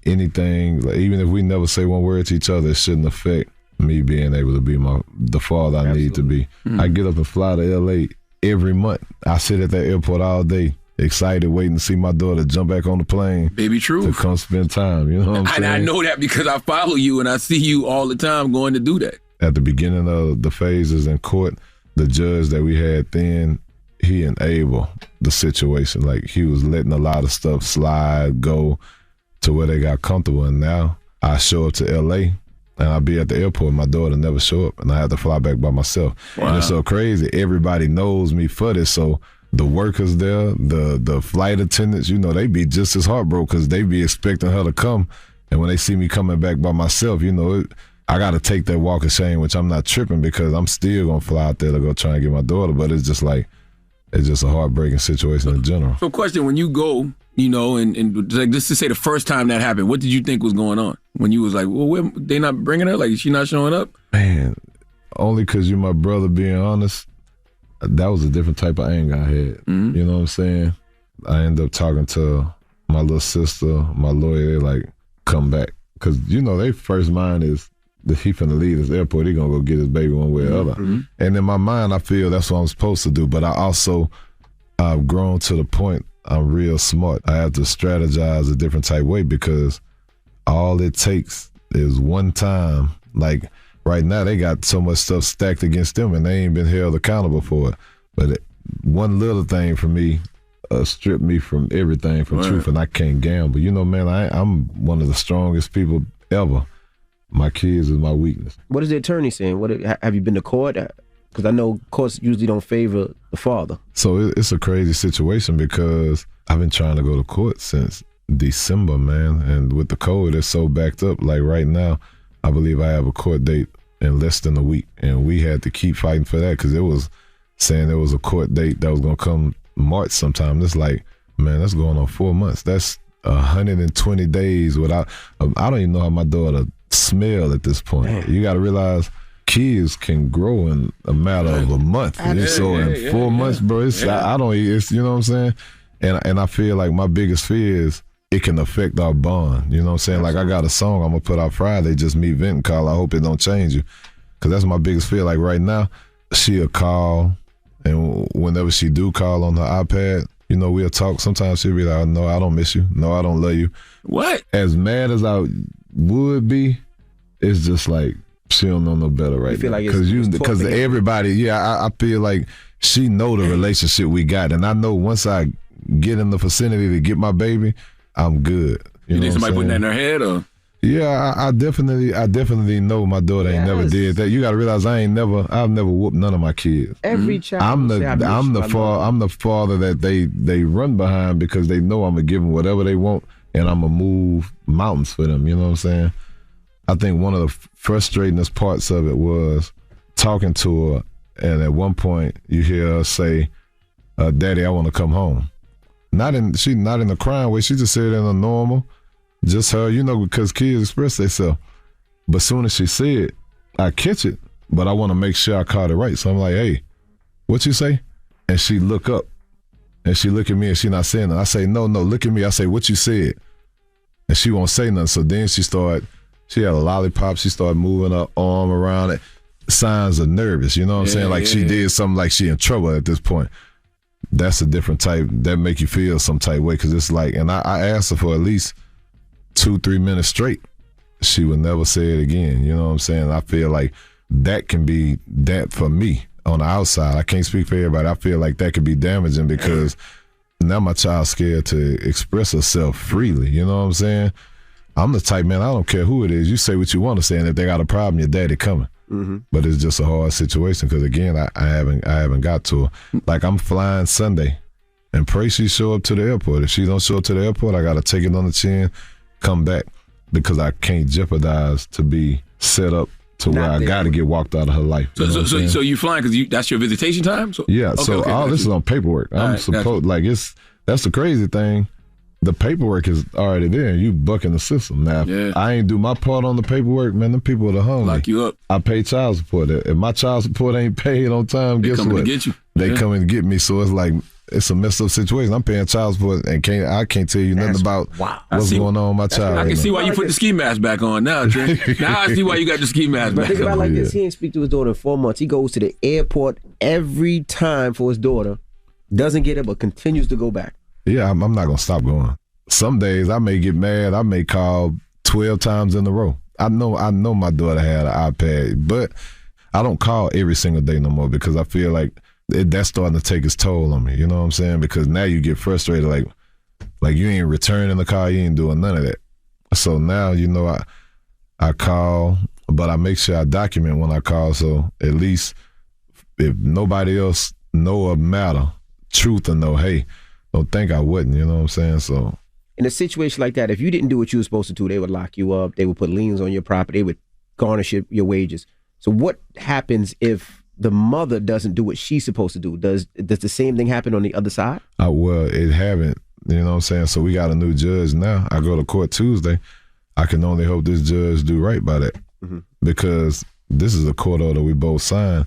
anything, like, even if we never say one word to each other, it shouldn't affect me being able to be the father I need to be. I get up and fly to LA every month. I sit at that airport all day, excited, waiting to see my daughter jump back on the plane. Baby True. To come spend time. You know what I'm saying? I know that because I follow you and I see you all the time going to do that. At the beginning of the phases in court, the judge that we had then, he enabled the situation. Like, he was letting a lot of stuff slide, go to where they got comfortable. And now I show up to LA and I'll be at the airport and my daughter never show up and I have to fly back by myself. Wow. And it's so crazy. Everybody knows me for this. So the workers there, the flight attendants, they be just as heartbroken because they be expecting her to come. And when they see me coming back by myself, I got to take that walk of shame, which I'm not tripping because I'm still going to fly out there to go try and get my daughter. But it's just a heartbreaking situation in general. So question, when you go, and like, just to say the first time that happened, what did you think was going on? When you was like, well, they not bringing her? Like, is she not showing up? Man, only because you're my brother, being honest, that was a different type of anger I had. Mm-hmm. You know what I'm saying? I ended up talking to my little sister, my lawyer. They like, come back. Because, their first mind is, that he finna leave this airport, he gonna go get his baby one way or other. Mm-hmm. And in my mind, I feel that's what I'm supposed to do. But I've grown to the point I'm real smart. I have to strategize a different type way because all it takes is one time. Like right now, they got so much stuff stacked against them and they ain't been held accountable for it. But one little thing for me stripped me from everything, from truth, and I can't gamble. Man, I'm one of the strongest people ever. My kids is my weakness. What is the attorney saying? Have you been to court? Because I know courts usually don't favor the father. So it's a crazy situation because I've been trying to go to court since December, man. And with the COVID, it's so backed up. Like right now, I believe I have a court date in less than a week. And we had to keep fighting for that because it was saying there was a court date that was going to come March sometime. It's like, man, that's going on 4 months. That's 120 days without, I don't even know how my daughter smell at this point. Damn. You got to realize kids can grow in a matter of a month. So in 4 months, bro, it's I don't. It's, you know what I'm saying. And I feel like my biggest fear is it can affect our bond. You know what I'm saying. Like I got a song I'm gonna put out Friday. Just me, vent and call. I hope it don't change you, because that's my biggest fear. Like right now, she'll call, and whenever she do call on her iPad, we'll talk. Sometimes she'll be like, "No, I don't miss you. No, I don't love you." What? As mad as I would be, it's just like she don't know no better right now. Because everybody, I feel like she know the relationship we got, and I know once I get in the vicinity to get my baby, I'm good. You think somebody putting that in her head, or? Yeah, I definitely know my daughter ain't never did that. You got to realize I've never whooped none of my kids. Every child. I'm the father that they run behind because they know I'm gonna give them whatever they want, and I'm gonna move mountains for them. You know what I'm saying? I think one of the frustratingest parts of it was talking to her, and at one point you hear her say, "Daddy, I want to come home." She's not in the crying way. She just said it in a normal, just her, because kids express themselves. But soon as she said, I catch it, but I want to make sure I caught it right. So I'm like, hey, what you say? And she look up, and she look at me, and she not saying nothing. I say, no, look at me. I say, what you said? And she won't say nothing. So then she had a lollipop. She started moving her arm around it. Signs of nervous, you know what I'm saying? Like she did something like she in trouble at this point. That's a different type. That make you feel some type way because it's like, and I asked her for at least 2-3 minutes straight. She would never say it again. You know what I'm saying? I feel like that can be that for me on the outside. I can't speak for everybody. I feel like that could be damaging because now my child's scared to express herself freely. You know what I'm saying? I'm the type, man, I don't care who it is. You say what you want to say, and if they got a problem, your daddy coming. Mm-hmm. But it's just a hard situation because again, I haven't got to her. Like I'm flying Sunday, and pray she show up to the airport. If she don't show up to the airport, I gotta take it on the chin, come back because I can't jeopardize to be set up to where I gotta get walked out of her life. So you flying because that's your visitation time? So, yeah. Okay, all this is on paperwork. I'm supposed that's the crazy thing. The paperwork is already there, and you bucking the system. Now, if I ain't do my part on the paperwork, man, them people would have hung me. Lock you up. I pay child support. If my child support ain't paid on time, guess what? To get you. They come and get me. So it's like, it's a messed up situation. I'm paying child support, and I can't tell you nothing about what's going on with my child. I can see why you put the ski mask back on now, Trae. Now I see why you got the ski mask back on. Think about like this. He didn't speak to his daughter in 4 months. He goes to the airport every time for his daughter, doesn't get it, but continues to go back. Yeah, I'm not going to stop going. Some days I may get mad. I may call 12 times in a row. I know my daughter had an iPad, but I don't call every single day no more because I feel like that's starting to take its toll on me. You know what I'm saying? Because now you get frustrated, like you ain't returning the call, you ain't doing none of that. So now, I call, but I make sure I document when I call. So at least if nobody else know or matter, truth or know, hey, don't think I wouldn't. You know what I'm saying? So. In a situation like that, if you didn't do what you were supposed to do, they would lock you up. They would put liens on your property. They would garnish your wages. So what happens if the mother doesn't do what she's supposed to do? Does the same thing happen on the other side? Well, it haven't. You know what I'm saying? So we got a new judge now. I go to court Tuesday. I can only hope this judge do right by that because this is a court order we both signed,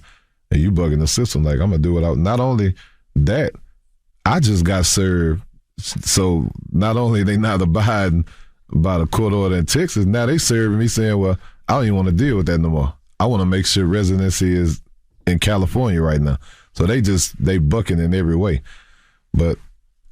and you bugging the system. Like I'm gonna do it out. Not only that, I just got served. So not only they not abiding by the court order in Texas, now they serving me saying, well, I don't even want to deal with that no more. I want to make sure residency is in California right now. So they bucking in every way. But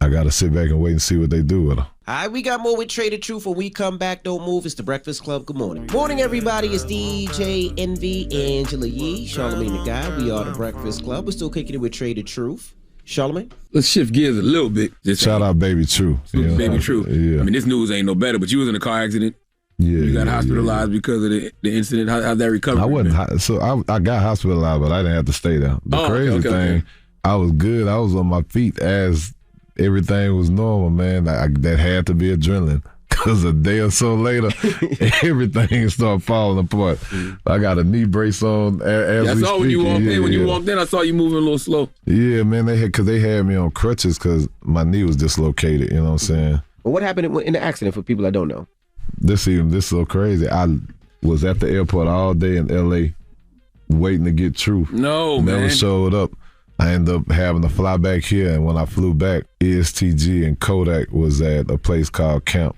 I got to sit back and wait and see what they do with her. All right, we got more with Trae the Truth. When we come back, don't move. It's the Breakfast Club. Good morning. Morning, everybody. It's DJ Envy, Angela Yee, Charlamagne the Guy. We are the Breakfast Club. We're still kicking it with Trae the Truth. Charlamagne? Let's shift gears a little bit. Shout out Baby True. Baby True. Yeah. I mean, this news ain't no better, but you was in a car accident. Yeah. You got hospitalized because of the incident. How'd that recovery? I wasn't. So I got hospitalized, but I didn't have to stay there. The crazy thing, I was good. I was on my feet as everything was normal, man. That had to be adrenaline. Because a day or so later, everything started falling apart. I got a knee brace on as we speak. I saw when you walked in. When you walked in, I saw you moving a little slow. Yeah, man. They had me on crutches because my knee was dislocated. You know what I'm saying? Well, what happened in the accident for people that don't know? This is so crazy. I was at the airport all day in L.A. waiting to get Truth. Never showed up. I ended up having to fly back here, and when I flew back, ESTG and Kodak was at a place called Camp.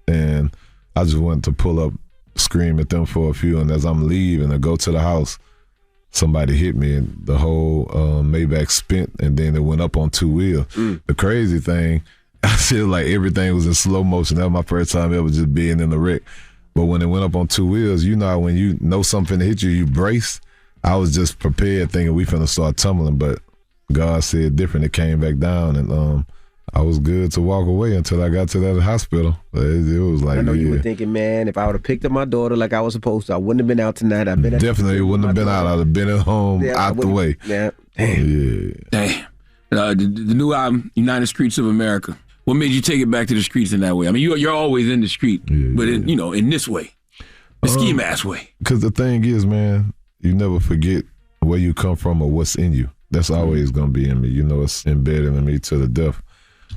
And I just went to pull up, scream at them for a few, and as I'm leaving to go to the house, somebody hit me, and the whole Maybach spent, and then it went up on 2 wheels. The crazy thing, I feel like everything was in slow motion. That was my first time ever just being in the wreck. But when it went up on 2 wheels, when you know something to hit you, you brace. I was just prepared thinking we finna start tumbling, but God said different. It came back down, and I was good to walk away until I got to that hospital. It was like, I know you were thinking, man, if I would have picked up my daughter like I was supposed to, I wouldn't have been out tonight. Definitely wouldn't have been out. I'd have been at home, out the way. Yeah. Damn. The new album, United Streets of America. What made you take it back to the streets in that way? I mean, you're always in the street, but in this way, the ski mask way. Because the thing is, man, you never forget where you come from or what's in you. That's always going to be in me. It's embedded in me to the death.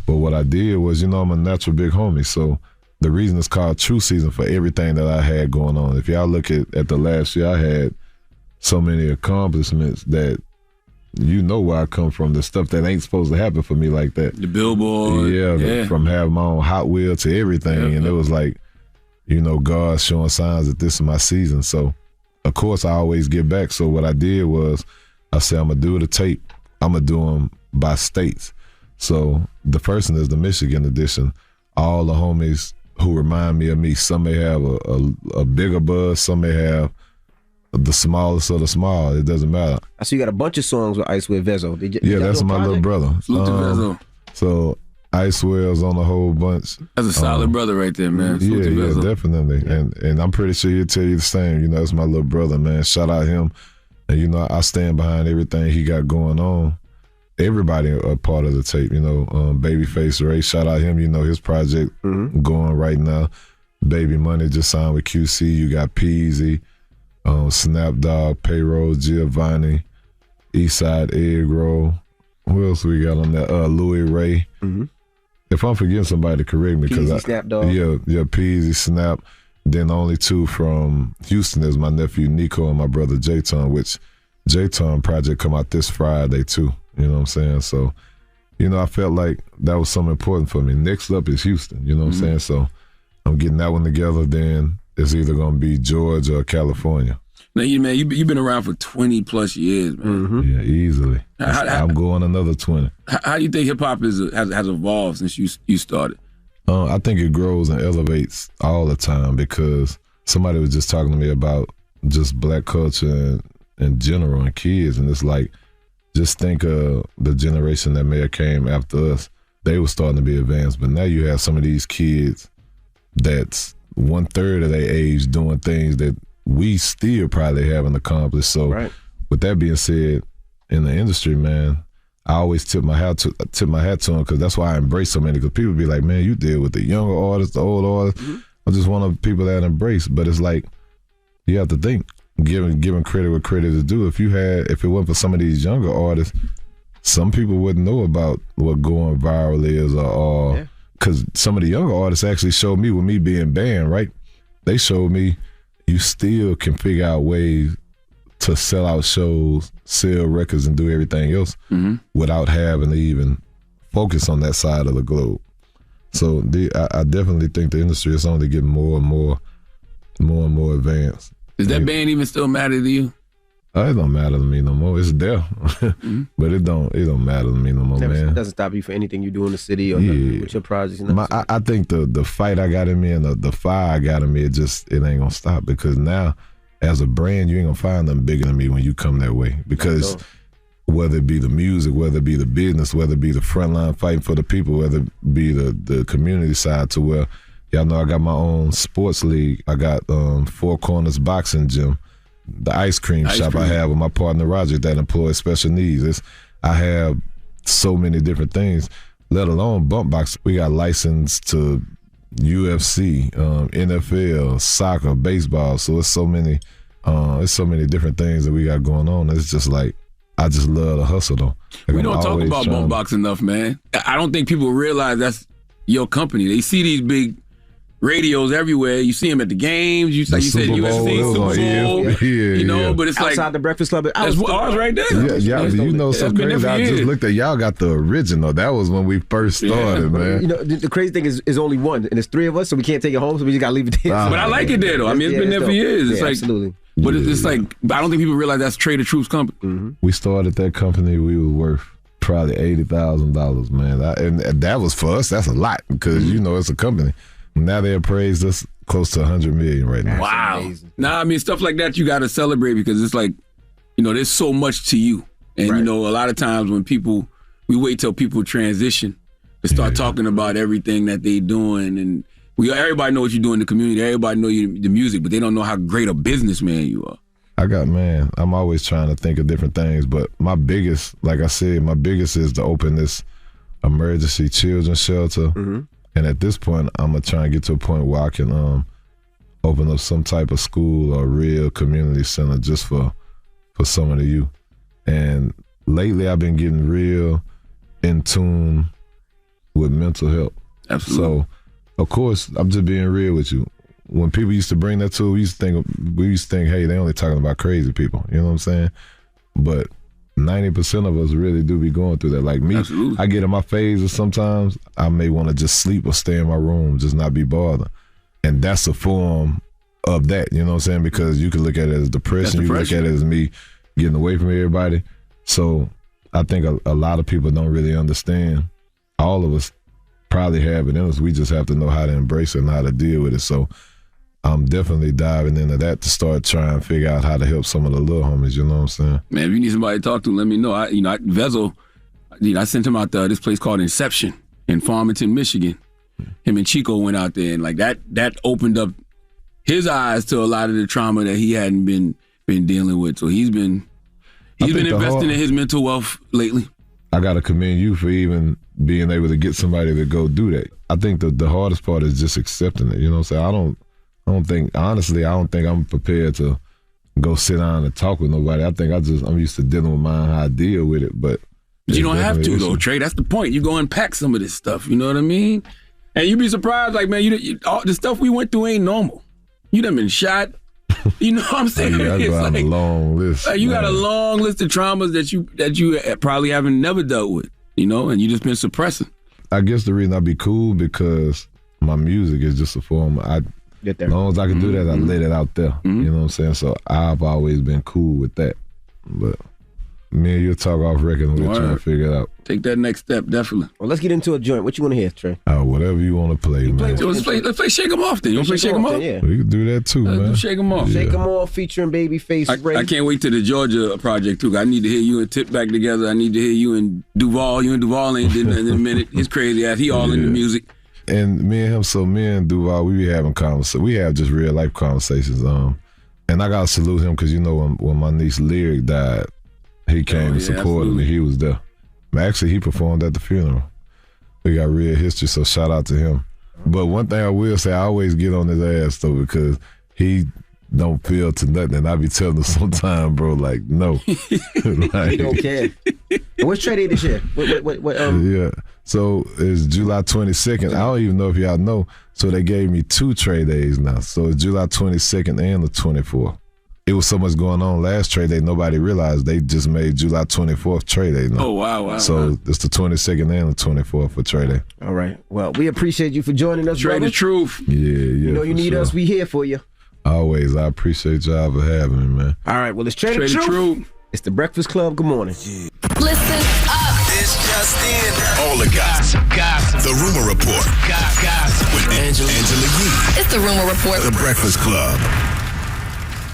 But what I did was, I'm a natural big homie. So the reason it's called True Season for everything that I had going on. If y'all look at the last year, I had so many accomplishments that you know where I come from. The stuff that ain't supposed to happen for me like that. The billboard. Yeah. From having my own Hot Wheel to everything. And it was like, you know, God showing signs that this is my season. So, of course, I always get back. So what I did was I said, I'm going to do the tape. I'm going to do them by states. So the first one is the Michigan edition. All the homies who remind me of me, some may have a bigger buzz, some may have the smallest of the small. It doesn't matter. I see you got a bunch of songs with Ice with Vezo. That's my little brother. Salute to Vezo. So Ice Well's on a whole bunch. That's a solid brother right there, man. Yeah, definitely. And I'm pretty sure he'll tell you the same. You know, it's my little brother, man. Shout out him. And, you know, I stand behind everything he got going on. Everybody a part of the tape, you know. Babyface Ray, shout out him. You know, his project going right now. Baby Money just signed with QC. You got Peasy. Snapdog, Payroll, Giovanni, Eastside Egg Roll. Who else we got on that? Louis Ray. If I'm forgetting somebody, correct me. Peasy, Snapdog. Yeah, Peasy, Snap. Then the only two from Houston is my nephew Nico and my brother J-Ton, which J-Ton project come out this Friday too. You know what I'm saying? So, you know, I felt like that was something important for me. Next up is Houston. You know what I'm saying? So I'm getting that one together. Then it's either going to be Georgia or California. Now, you've been around for 20 plus years, man. Yeah, easily. I'm going another 20. How do you think hip hop has evolved since you started? I think it grows and elevates all the time because somebody was just talking to me about just black culture in general and kids, and it's like, just think of the generation that may have came after us. They were starting to be advanced, but now you have some of these kids that's 1/3 of their age doing things that we still probably haven't accomplished. So with that being said, in the industry, man, I always tip my hat to them because that's why I embrace so many. Because people be like, man, you deal with the younger artists, the old artists. I'm just one of the people that embrace. But it's like, you have to think. Giving credit where credit is due. If it wasn't for some of these younger artists, some people wouldn't know about what going viral is, or because some of the younger artists actually showed me, with me being banned, right? They showed me you still can figure out ways to sell out shows, sell records, and do everything else without having to even focus on that side of the globe. So I definitely think the industry is only getting more and more advanced. Does that band even still matter to you? It don't matter to me no more. It's there, but it don't matter to me no more, man. It doesn't stop you for anything you do in the city or with your projects. I think the fight I got in me and the fire I got in me, it ain't gonna stop, because now as a brand, you ain't gonna find nothing bigger than me when you come that way. Because whether it be the music, whether it be the business, whether it be the frontline fighting for the people, whether it be the community side, to where y'all know I got my own sports league. I got Four Corners Boxing Gym, the ice cream shop I have with my partner Roger that employs special needs. I have so many different things, let alone bump box. We got license to UFC, NFL, soccer, baseball. So it's so many different things that we got going on. It's just like, I just love the hustle though. We don't talk about bump box enough, man. I don't think people realize that's your company. They see these big radios everywhere. You see them at the games. You said UFC, Super Bowl. But it's outside like the Breakfast Club. That's ours right there. Yeah, you know, so crazy. I just looked at y'all got the original. That was when we first started, man. You know, the crazy thing is only one, and there's three of us, so we can't take it home. So we just gotta leave it there. But I like it there though. I mean, it's been there for years. It's like absolutely. But it's like, I don't think people realize that's Trae the Truth's company. We started that company. We were worth probably $80,000, man. And that was for us. That's a lot because you know it's a company. Now they appraised us close to $100 million right now. Wow. Nah, I mean, stuff like that you got to celebrate, because it's like, you know, there's so much to you. And, you know, a lot of times when we wait till people transition to start talking about everything that they doing. And everybody know what you do in the community. Everybody know the music, but they don't know how great a businessman you are. I'm always trying to think of different things, but my biggest, like I said, is to open this emergency children's shelter. And at this point, I'm going to try and get to a point where I can open up some type of school or real community center just for some of the youth. And lately, I've been getting real in tune with mental health. Absolutely. So, of course, I'm just being real with you. when people used to bring that to, we used to think, hey, they only talking about crazy people. You know what I'm saying? But 90% of us really do be going through that. Like me, absolutely. I get in my phases sometimes. I may want to just sleep or stay in my room, just not be bothered. And that's a form of that, you know what I'm saying? Because you can look at it as depression. You can look at it as me getting away from everybody. So I think a lot of people don't really understand. All of us probably have it in us. We just have to know how to embrace it and how to deal with it. So I'm definitely diving into that to start trying to figure out how to help some of the little homies, you know what I'm saying? Man, if you need somebody to talk to, let me know. Vezo, I sent him out to this place called Inception in Farmington, Michigan. Him and Chico went out there, and like that opened up his eyes to a lot of the trauma that he hadn't been dealing with. So he's been investing in his mental wealth lately. I gotta commend you for even being able to get somebody to go do that. I think the hardest part is just accepting it. You know what I'm saying? I don't think I'm prepared to go sit down and talk with nobody. I think I'm used to dealing with mine, how I deal with it. But you don't have to though, Trae. That's the point. You go unpack some of this stuff. You know what I mean? And you'd be surprised, like, man, all the stuff we went through ain't normal. You done been shot. You know what I'm saying? Yeah, I got a long list. Like, you got a long list of traumas that you probably haven't never dealt with, you know, and you just been suppressing. I guess the reason I be cool because my music is just a form. As long as I can do that, I let it out there. Mm-hmm. You know what I'm saying? So I've always been cool with that. But me and you'll talk off record and we'll try to figure it out. Take that next step, definitely. Well, let's get into a joint. What you want to hear, Trae? Whatever you want to play, man. Let's play Shake 'Em Off then. You want to play Shake 'Em Off? Yeah. We can do that too, man. Shake 'Em Off. Yeah. Shake 'Em Off featuring Babyface Ray. I can't wait to the Georgia project too. I need to hear you and Tip back together. I need to hear you and Duval. You and Duval ain't did nothing in a minute. He's crazy ass. He all in the music. And me and Duval, we be having conversations. We have just real life conversations. And I gotta salute him because you know when my niece Lyric died, he came and supported me. He was there. Actually, he performed at the funeral. We got real history, so shout out to him. But one thing I will say, I always get on his ass though because he don't feel to nothing. And I be telling him sometimes, bro, like, no. Like, he don't care. And what's Trae Day this year? What Yeah. So it's July 22nd. I don't even know if y'all know. So they gave me 2 Trae Days now. So it's July 22nd and the 24th. It was so much going on last Trae Day, nobody realized they just made July 24th Trae Day now. Oh, wow. So it's the 22nd and the 24th for Trae Day. All right. Well, we appreciate you for joining us, Trae the truth. Yeah. You know you need us, we here for you. Always. I appreciate y'all for having me, man. All right. Well, it's Trae the truth. It's the Breakfast Club. Good morning. Listen up. It's just in. All the gossip. The Rumor Report. Gossip. With Angela Yee. It's the Rumor Report. The Breakfast Club.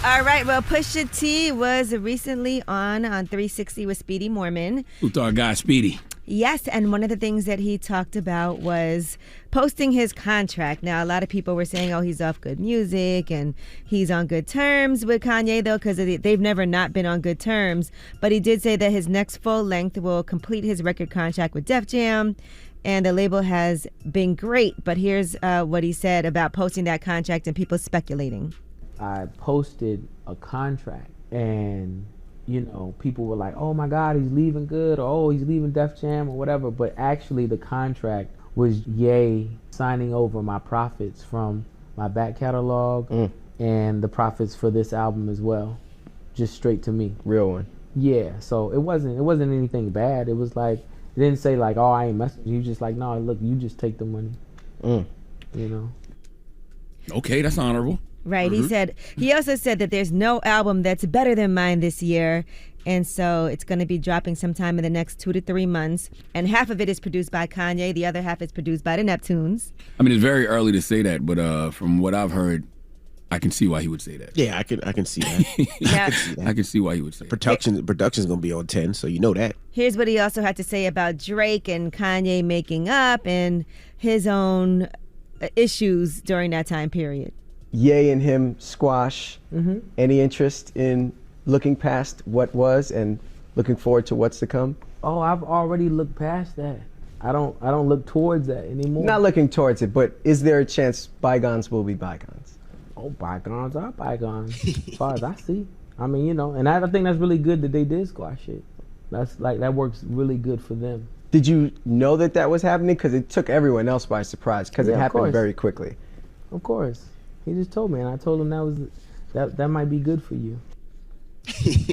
All right, well, Pusha T was recently on 360 with Speedy Mormon. Who thought guy Speedy? Yes, and one of the things that he talked about was posting his contract. Now, a lot of people were saying, oh, he's off Good Music and he's on good terms with Kanye, though, because they've never not been on good terms. But he did say that his next full length will complete his record contract with Def Jam, and the label has been great. But here's what he said about posting that contract and people speculating. I posted a contract and, you know, people were like, oh my God, he's leaving good, or oh, he's leaving Def Jam or whatever. But actually the contract was Ye signing over my profits from my back catalog and the profits for this album as well. Just straight to me. Real one. Yeah, so it wasn't anything bad. It was like, it didn't say like, oh, I ain't messing with you. Just like, no, look, you just take the money. You know? Okay, that's honorable. Right. He also said that there's no album that's better than mine this year. And so it's going to be dropping sometime in the next 2 to 3 months. And half of it is produced by Kanye. The other half is produced by the Neptunes. I mean, it's very early to say that, but from what I've heard, I can see why he would say that. Yeah, I can see that. Yeah. I can see why he would say that. Production's going to be on 10, so you know that. Here's what he also had to say about Drake and Kanye making up and his own issues during that time period. Ye and him squash any interest in looking past what was and looking forward to what's to come? Oh, I've already looked past that. I don't look towards that anymore. Not looking towards it, but is there a chance bygones will be bygones? Oh, bygones are bygones, as far as I see. I mean, you know, and I think that's really good that they did squash it. That's like, that works really good for them. Did you know that was happening? Because it took everyone else by surprise, because it happened very quickly. Of course. He just told me, and I told him that might be good for you.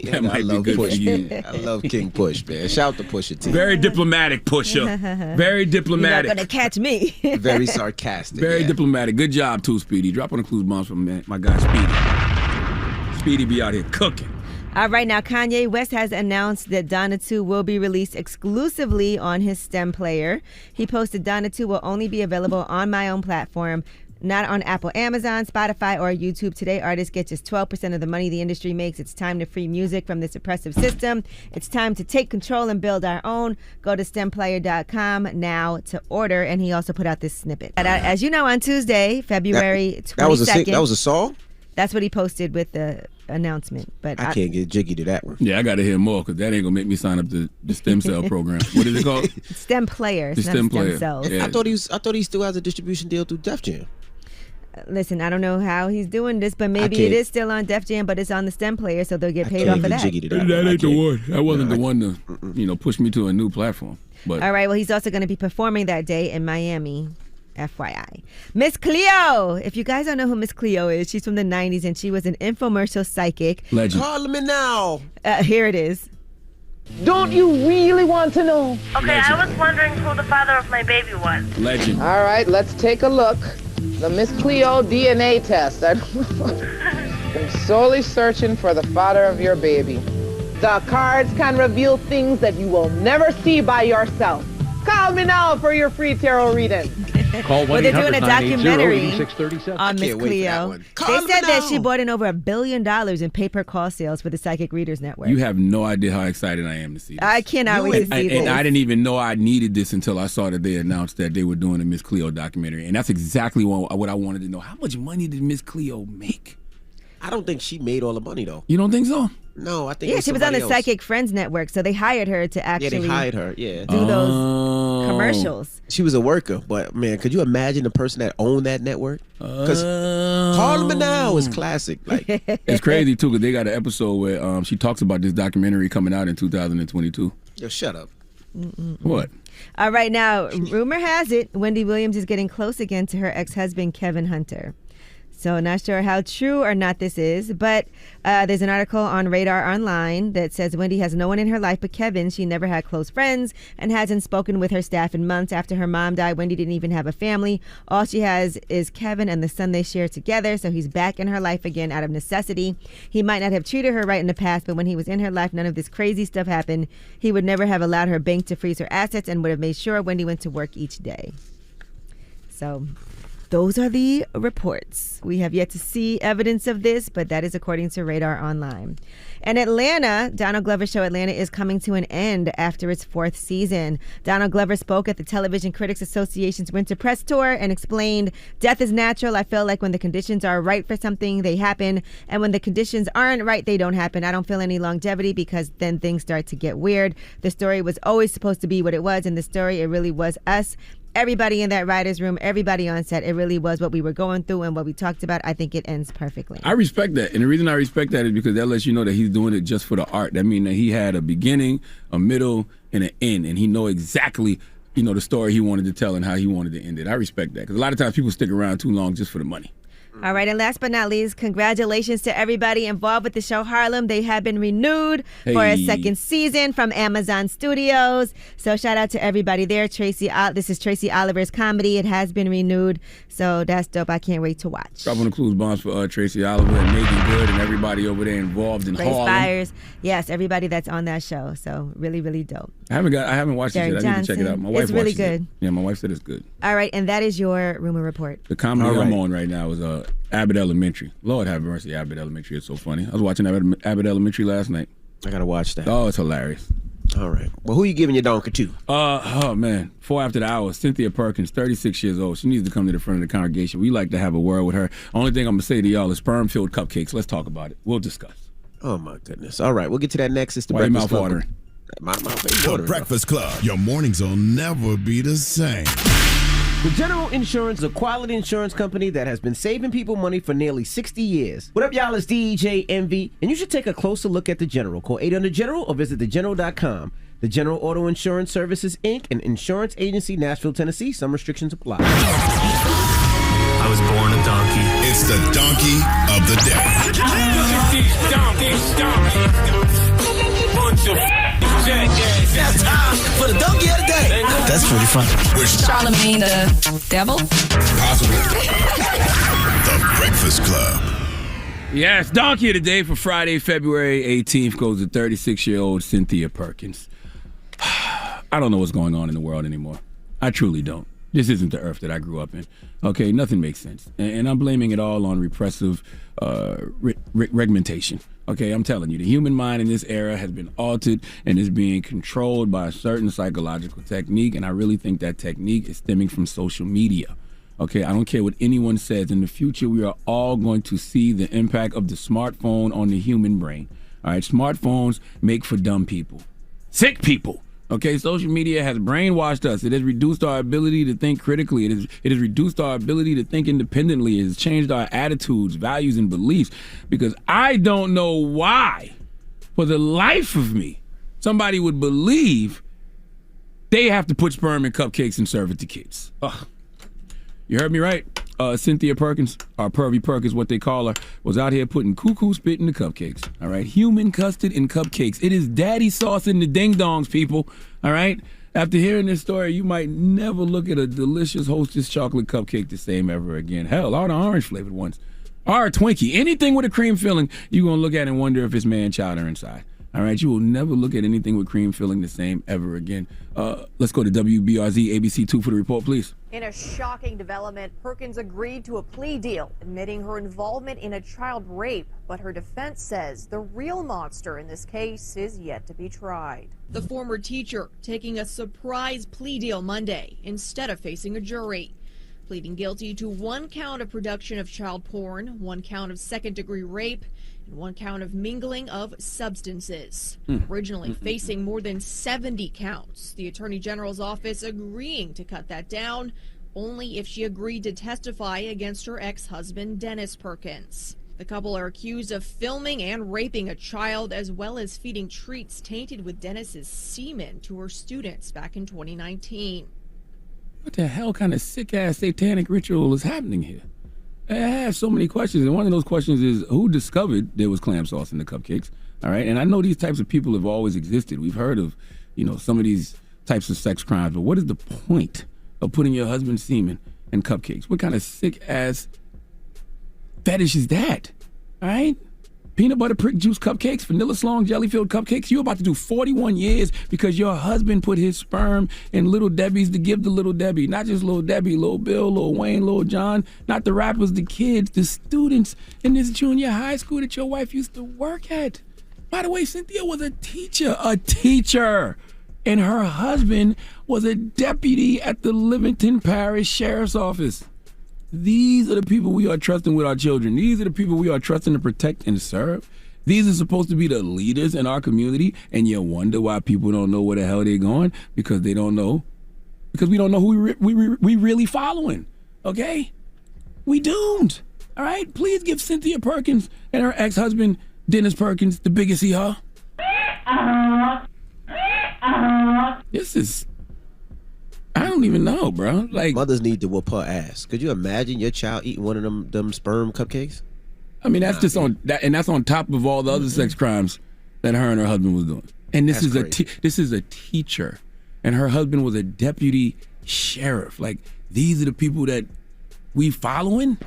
That might be good for you. I love King Push, man. Shout out to Pusha T. Very diplomatic, Pusha. Very diplomatic. You're not gonna catch me. Very sarcastic. Very diplomatic. Good job, too, Speedy. Drop on the clues bombs from my guy, Speedy. Speedy be out here cooking. All right, now Kanye West has announced that Donna 2 will be released exclusively on his STEM player. He posted Donna 2 will only be available on my own platform, not on Apple, Amazon, Spotify, or YouTube. Today, artists get just 12% of the money the industry makes. It's time to free music from this oppressive system. It's time to take control and build our own. Go to STEMplayer.com now to order. And he also put out this snippet. As you know, on Tuesday, February 22nd. That was a song? That's what he posted with the announcement. But I can't get jiggy to that one. Yeah, I got to hear more because that ain't going to make me sign up to the stem cell program. What is it called? STEM Player. The STEM Player. Stem cells. Yeah. I thought he still has a distribution deal through Def Jam. Listen, I don't know how he's doing this, but maybe it is still on Def Jam, but it's on the STEM Player, so they'll get paid off of that. That ain't the one. That wasn't the one to, push me to a new platform. But all right, well, he's also going to be performing that day in Miami, FYI. Miss Cleo. If you guys don't know who Miss Cleo is, she's from the 90s, and she was an infomercial psychic. Legend. Call me now. Here it is. Don't you really want to know? Okay, I was wondering who the father of my baby was. Legend. All right, let's take a look. The Miss Cleo DNA test. I'm solely searching for the father of your baby. The cards can reveal things that you will never see by yourself. Call me now for your free tarot reading. Well, they're doing a documentary on Miss Cleo. They said that she brought in over $1 billion in pay-per-call sales for the Psychic Readers Network. You have no idea how excited I am to see this. I cannot wait to see this. And I didn't even know I needed this until I saw that they announced that they were doing a Miss Cleo documentary. And that's exactly what I wanted to know. How much money did Miss Cleo make? I don't think she made all the money, though. You don't think so? No, I think she was on the Psychic Friends Network, so they hired her to actually they hired her, do those commercials. She was a worker, but man, could you imagine the person that owned that network? Because Call Me Now is classic. Like it's crazy too, because they got an episode where she talks about this documentary coming out in 2022. Yo, shut up. What? All right, now rumor has it Wendy Williams is getting close again to her ex-husband Kevin Hunter. So not sure how true or not this is, but there's an article on Radar Online that says Wendy has no one in her life but Kevin. She never had close friends and hasn't spoken with her staff in months. After her mom died, Wendy didn't even have a family. All she has is Kevin and the son they share together, so he's back in her life again out of necessity. He might not have treated her right in the past, but when he was in her life, none of this crazy stuff happened. He would never have allowed her bank to freeze her assets and would have made sure Wendy went to work each day. So those are the reports. We have yet to see evidence of this, but that is according to Radar Online. And Atlanta, Donald Glover's show Atlanta is coming to an end after its 4th season. Donald Glover spoke at the Television Critics Association's Winter Press Tour and explained, "Death is natural. I feel like when the conditions are right for something, they happen. And when the conditions aren't right, they don't happen. I don't feel any longevity because then things start to get weird. The story was always supposed to be what it was. In the story, it really was us. Everybody in that writer's room, everybody on set, it really was what we were going through and what we talked about. I think it ends perfectly." I respect that. And the reason I respect that is because that lets you know that he's doing it just for the art. That means that he had a beginning, a middle, and an end. And he know exactly, the story he wanted to tell and how he wanted to end it. I respect that. Because a lot of times people stick around too long just for the money. All right, and last but not least, congratulations to everybody involved with the show Harlem. They have been renewed for a 2nd season from Amazon Studios. So shout out to everybody there. This is Tracy Oliver's comedy. It has been renewed, so that's dope. I can't wait to watch. Drop on the clues bombs for Tracy Oliver and Megan Good and everybody over there involved in Grace Harlem. Byers. Yes, everybody that's on that show. So really, really dope. I haven't watched it yet. I need to check it out. My wife it's really watches good. It. Yeah, my wife said it's good. All right, and that is your rumor report. The comedy I'm on right now is Abbott Elementary. Lord have mercy, Abbott Elementary is so funny. I was watching Abbott Elementary last night. I gotta watch that. Oh, it's hilarious. All right. Well, who you giving your donkey to? Oh man, 4 after the hour. Cynthia Perkins, 36 years old. She needs to come to the front of the congregation. We like to have a word with her. Only thing I'm gonna say to y'all is sperm-filled cupcakes. Let's talk about it. We'll discuss. Oh my goodness. All right, we'll get to that next. It's the Why Breakfast mouth Club. watering? My mouth ain't watering. The Breakfast Club. Your mornings will never be the same. The General Insurance is a quality insurance company that has been saving people money for nearly 60 years. What up, y'all? It's DJ Envy, and you should take a closer look at The General. Call 800-GENERAL or visit thegeneral.com. The General Auto Insurance Services, Inc., an insurance agency, Nashville, Tennessee. Some restrictions apply. I was born a donkey. It's the donkey of the day. It's time for the donkey of the day. That's pretty funny. Charlamagne the devil? Possible. The Breakfast Club. Yes, donkey of the day for Friday, February 18th goes to 36-year-old Cynthia Perkins. I don't know what's going on in the world anymore. I truly don't. This isn't the earth that I grew up in. Okay, nothing makes sense. And I'm blaming it all on repressive regmentation. Okay, I'm telling you, the human mind in this era has been altered and is being controlled by a certain psychological technique, and I really think that technique is stemming from social media. Okay, I don't care what anyone says. In the future, we are all going to see the impact of the smartphone on the human brain. All right, smartphones make for dumb people, sick people. Okay, social media has brainwashed us. It has reduced our ability to think critically. It has reduced our ability to think independently. It has changed our attitudes, values, and beliefs. Because I don't know why, for the life of me, somebody would believe they have to put sperm in cupcakes and serve it to kids. Ugh. You heard me right. Cynthia Perkins, or Pervy Perkins, what they call her, was out here putting cuckoo spit in the cupcakes. All right, human custard in cupcakes. It is daddy sauce in the ding dongs, people. All right. After hearing this story, you might never look at a delicious Hostess chocolate cupcake the same ever again. Hell, or the orange flavored ones, or a Twinkie, anything with a cream filling, you're gonna look at and wonder if it's man child or inside. All right, you will never look at anything with cream filling the same ever again. Let's go to WBRZ ABC2 for the report, please. In a shocking development, Perkins agreed to a plea deal, admitting her involvement in a child rape. But her defense says the real monster in this case is yet to be tried. The former teacher taking a surprise plea deal Monday instead of facing a jury. Pleading guilty to 1 count of production of child porn, 1 count of second-degree rape, and 1 count of mingling of substances. Originally facing more than 70 counts, the Attorney General's office agreeing to cut that down only if she agreed to testify against her ex-husband, Dennis Perkins. The couple are accused of filming and raping a child, as well as feeding treats tainted with Dennis's semen to her students back in 2019. What the hell kind of sick-ass satanic ritual is happening here? I have so many questions, and one of those questions is, who discovered there was clam sauce in the cupcakes? All right, and I know these types of people have always existed. We've heard of, some of these types of sex crimes, but what is the point of putting your husband's semen in cupcakes? What kind of sick-ass fetish is that? All right? Peanut butter prick juice cupcakes, vanilla slong jelly-filled cupcakes. You're about to do 41 years because your husband put his sperm in Little Debbie's to give to Little Debbie. Not just Little Debbie, Little Bill, Little Wayne, Little John. Not the rappers, the kids, the students in this junior high school that your wife used to work at. By the way, Cynthia was a teacher. And her husband was a deputy at the Livingston Parish Sheriff's Office. These are the people we are trusting with our children. These are the people we are trusting to protect and serve. These are supposed to be the leaders in our community, and you wonder why people don't know where the hell they're going, because they don't know. Because we don't know who we really following, okay? We doomed, all right? Please give Cynthia Perkins and her ex-husband, Dennis Perkins, the biggest hee-haw. This is... I don't even know, bro. Like, mothers need to whoop her ass. Could you imagine your child eating one of them sperm cupcakes? I mean, that's just on that, and that's on top of all the other sex crimes that her and her husband was doing. And this is a teacher, and her husband was a deputy sheriff. Like, these are the people that we following,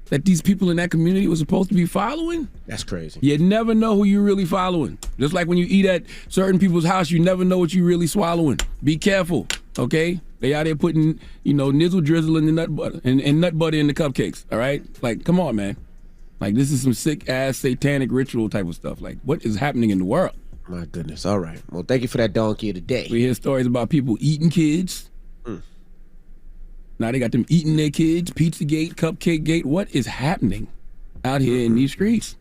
that these people in that community were supposed to be following. That's crazy. You never know who you're really following. Just like when you eat at certain people's house, you never know what you're really swallowing. Be careful, okay? They out there putting, nizzle drizzle in the nut butter and nut butter in the cupcakes. All right, like, come on, man. Like, this is some sick ass satanic ritual type of stuff. Like, what is happening in the world? My goodness. All right. Well, thank you for that donkey of the day. We hear stories about people eating kids. Now they got them eating their kids. Pizzagate, Cupcake Gate. What is happening out here in these streets?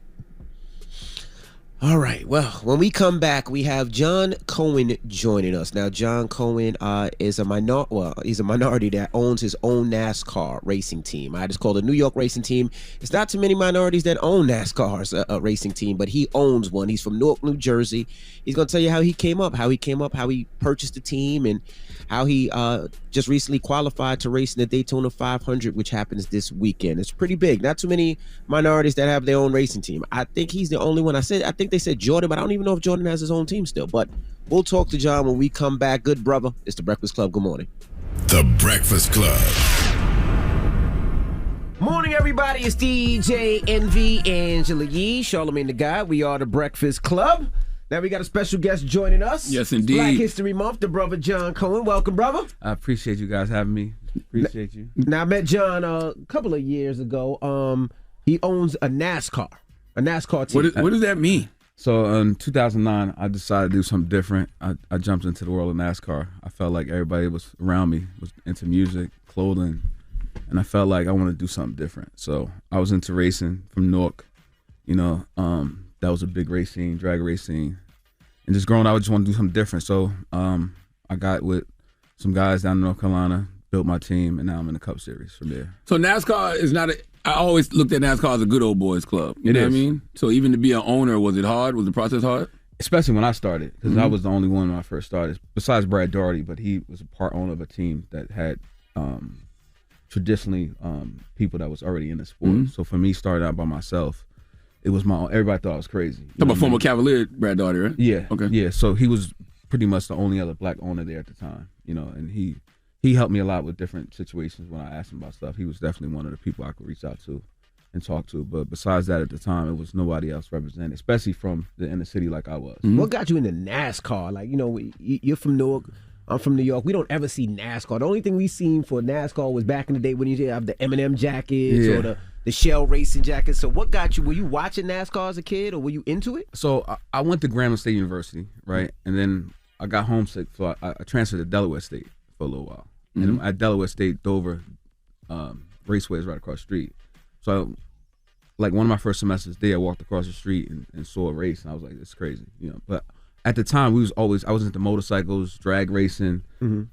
All right. Well, when we come back, we have John Cohen joining us. Now, John Cohen is a he's a minority that owns his own NASCAR racing team. It's called a New York racing team. It's not too many minorities that own NASCAR's racing team, but he owns one. He's from Newark, New Jersey. He's going to tell you how he came up, how he purchased the team, and how he just recently qualified to race in the Daytona 500, which happens this weekend. It's pretty big. Not too many minorities that have their own racing team. I think he's the only one. I think they said Jordan, but I don't even know if Jordan has his own team still. But we'll talk to John when we come back. Good brother. It's The Breakfast Club. Good morning. The Breakfast Club. Morning, everybody. It's DJ NV, Angela Yee, Charlamagne the Guy. We are The Breakfast Club. Now we got a special guest joining us. Yes, indeed. Black History Month, the brother John Cohen. Welcome, brother. I appreciate you guys having me. Appreciate you. Now, I met John a couple of years ago. He owns a NASCAR team. What does that mean? So in 2009, I decided to do something different. I jumped into the world of NASCAR. I felt like everybody was around me was into music, clothing, and I felt like I wanted to do something different. So I was into racing from Newark. That was a big race scene, drag race scene. And just growing up, I just wanted to do something different. So I got with some guys down in North Carolina, built my team, and now I'm in the Cup Series from there. So NASCAR is not I always looked at NASCAR as a good old boys club. You know what I mean? So even to be an owner, was it hard? Was the process hard? Especially when I started, because I was the only one when I first started, besides Brad Daugherty, but he was a part owner of a team that had traditionally people that was already in the sport. So for me, starting out by myself, it was my own. Everybody thought I was crazy. Talking about former Cavalier Brad Daugherty, right? Yeah. Okay. Yeah. So he was pretty much the only other black owner there at the time, and he helped me a lot with different situations when I asked him about stuff. He was definitely one of the people I could reach out to and talk to. But besides that, at the time, it was nobody else represented, especially from the inner city like I was. What got you into NASCAR? Like, you're from Newark. I'm from New York. We don't ever see NASCAR. The only thing we seen for NASCAR was back in the day when you have the M&M jackets or the Shell racing jackets. So what got you? Were you watching NASCAR as a kid, or were you into it? So I went to Grambling State University, right? And then I got homesick, so I transferred to Delaware State for a little while. And at Delaware State, Dover Raceway is right across the street. So like one of my first semesters there, I walked across the street and saw a race, and I was like, "It's crazy," But at the time, I was into motorcycles, drag racing.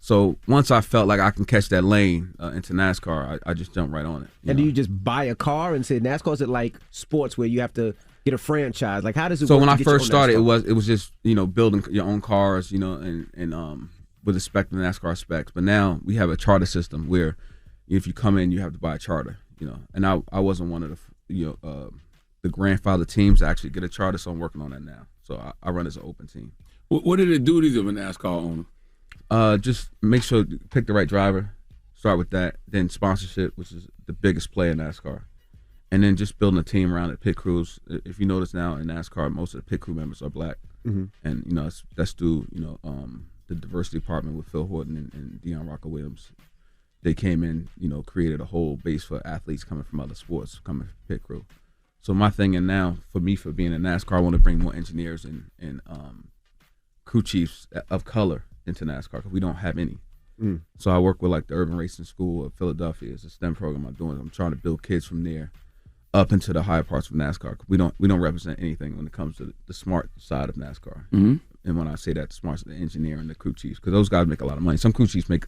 So once I felt like I can catch that lane into NASCAR, I just jumped right on it. And do you just buy a car and say NASCAR? Is it like sports where you have to get a franchise? Like, how does it work? So when I first started, it was just building your own cars, and with respect to NASCAR specs. But now we have a charter system where if you come in, you have to buy a charter. And I wasn't one of the grandfather teams to actually get a charter, so I'm working on that now. So I run as an open team. What are the duties of a NASCAR owner? Just make sure you pick the right driver. Start with that. Then sponsorship, which is the biggest play in NASCAR. And then just building a team around it. Pit crews. If you notice now in NASCAR, most of the pit crew members are black. And that's through the diversity department with Phil Horton and Deion Rocker Williams. They came in, created a whole base for athletes coming from other sports, coming from pit crew. So my thing, and now for me, for being in NASCAR, I want to bring more engineers and crew chiefs of color into NASCAR because we don't have any. So I work with like the Urban Racing School of Philadelphia. It's a STEM program I'm doing. I'm trying to build kids from there up into the higher parts of NASCAR. We don't represent anything when it comes to the smart side of NASCAR. And when I say that, the smart, the engineer and the crew chiefs, because those guys make a lot of money. Some crew chiefs make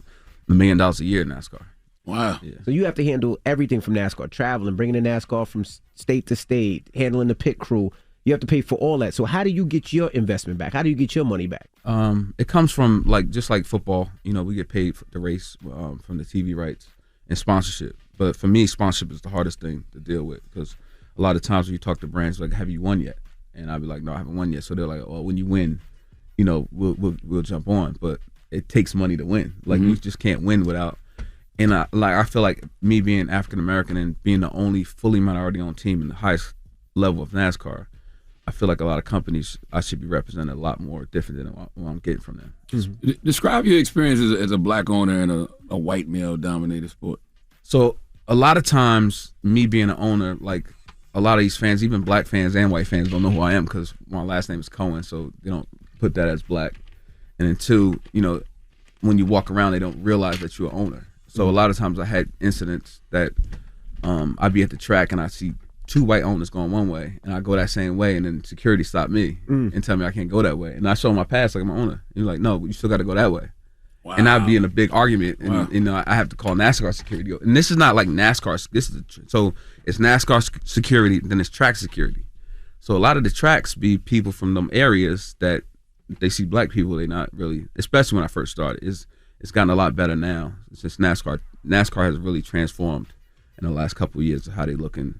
$1 million a year in NASCAR. Wow. Yeah. So you have to handle everything from NASCAR, traveling, bringing the NASCAR from state to state, handling the pit crew. You have to pay for all that. So how do you get your investment back? How do you get your money back? It comes from just like football. We get paid for the race from the TV rights and sponsorship. But for me, sponsorship is the hardest thing to deal with because a lot of times when you talk to brands, like, have you won yet? And I'll be like, no, I haven't won yet. So they're like, oh, when you win, we'll jump on. But it takes money to win. Like you just can't win without. And I feel like me being African American and being the only fully minority-owned team in the highest level of NASCAR, I feel like a lot of companies I should be represented a lot more different than what I'm getting from them. Describe your experience as a black owner in a white male-dominated sport. So a lot of times, me being an owner, like a lot of these fans, even black fans and white fans, don't know who I am because my last name is Cohen, so they don't put that as black. And then two, when you walk around, they don't realize that you're an owner. So a lot of times I had incidents that I'd be at the track and I see 2 white owners going one way, and I go that same way, and then security stop me and tell me I can't go that way. And I show my pass like I'm an owner. And he's like, no, you still got to go that way. Wow. And I'd be in a big argument, and I have to call NASCAR security. And this is not like NASCAR. So it's NASCAR security, then it's track security. So a lot of the tracks be people from them areas that they see black people. They not really, especially when I first started. It's gotten a lot better now. It's just NASCAR has really transformed in the last couple of years of how they looking,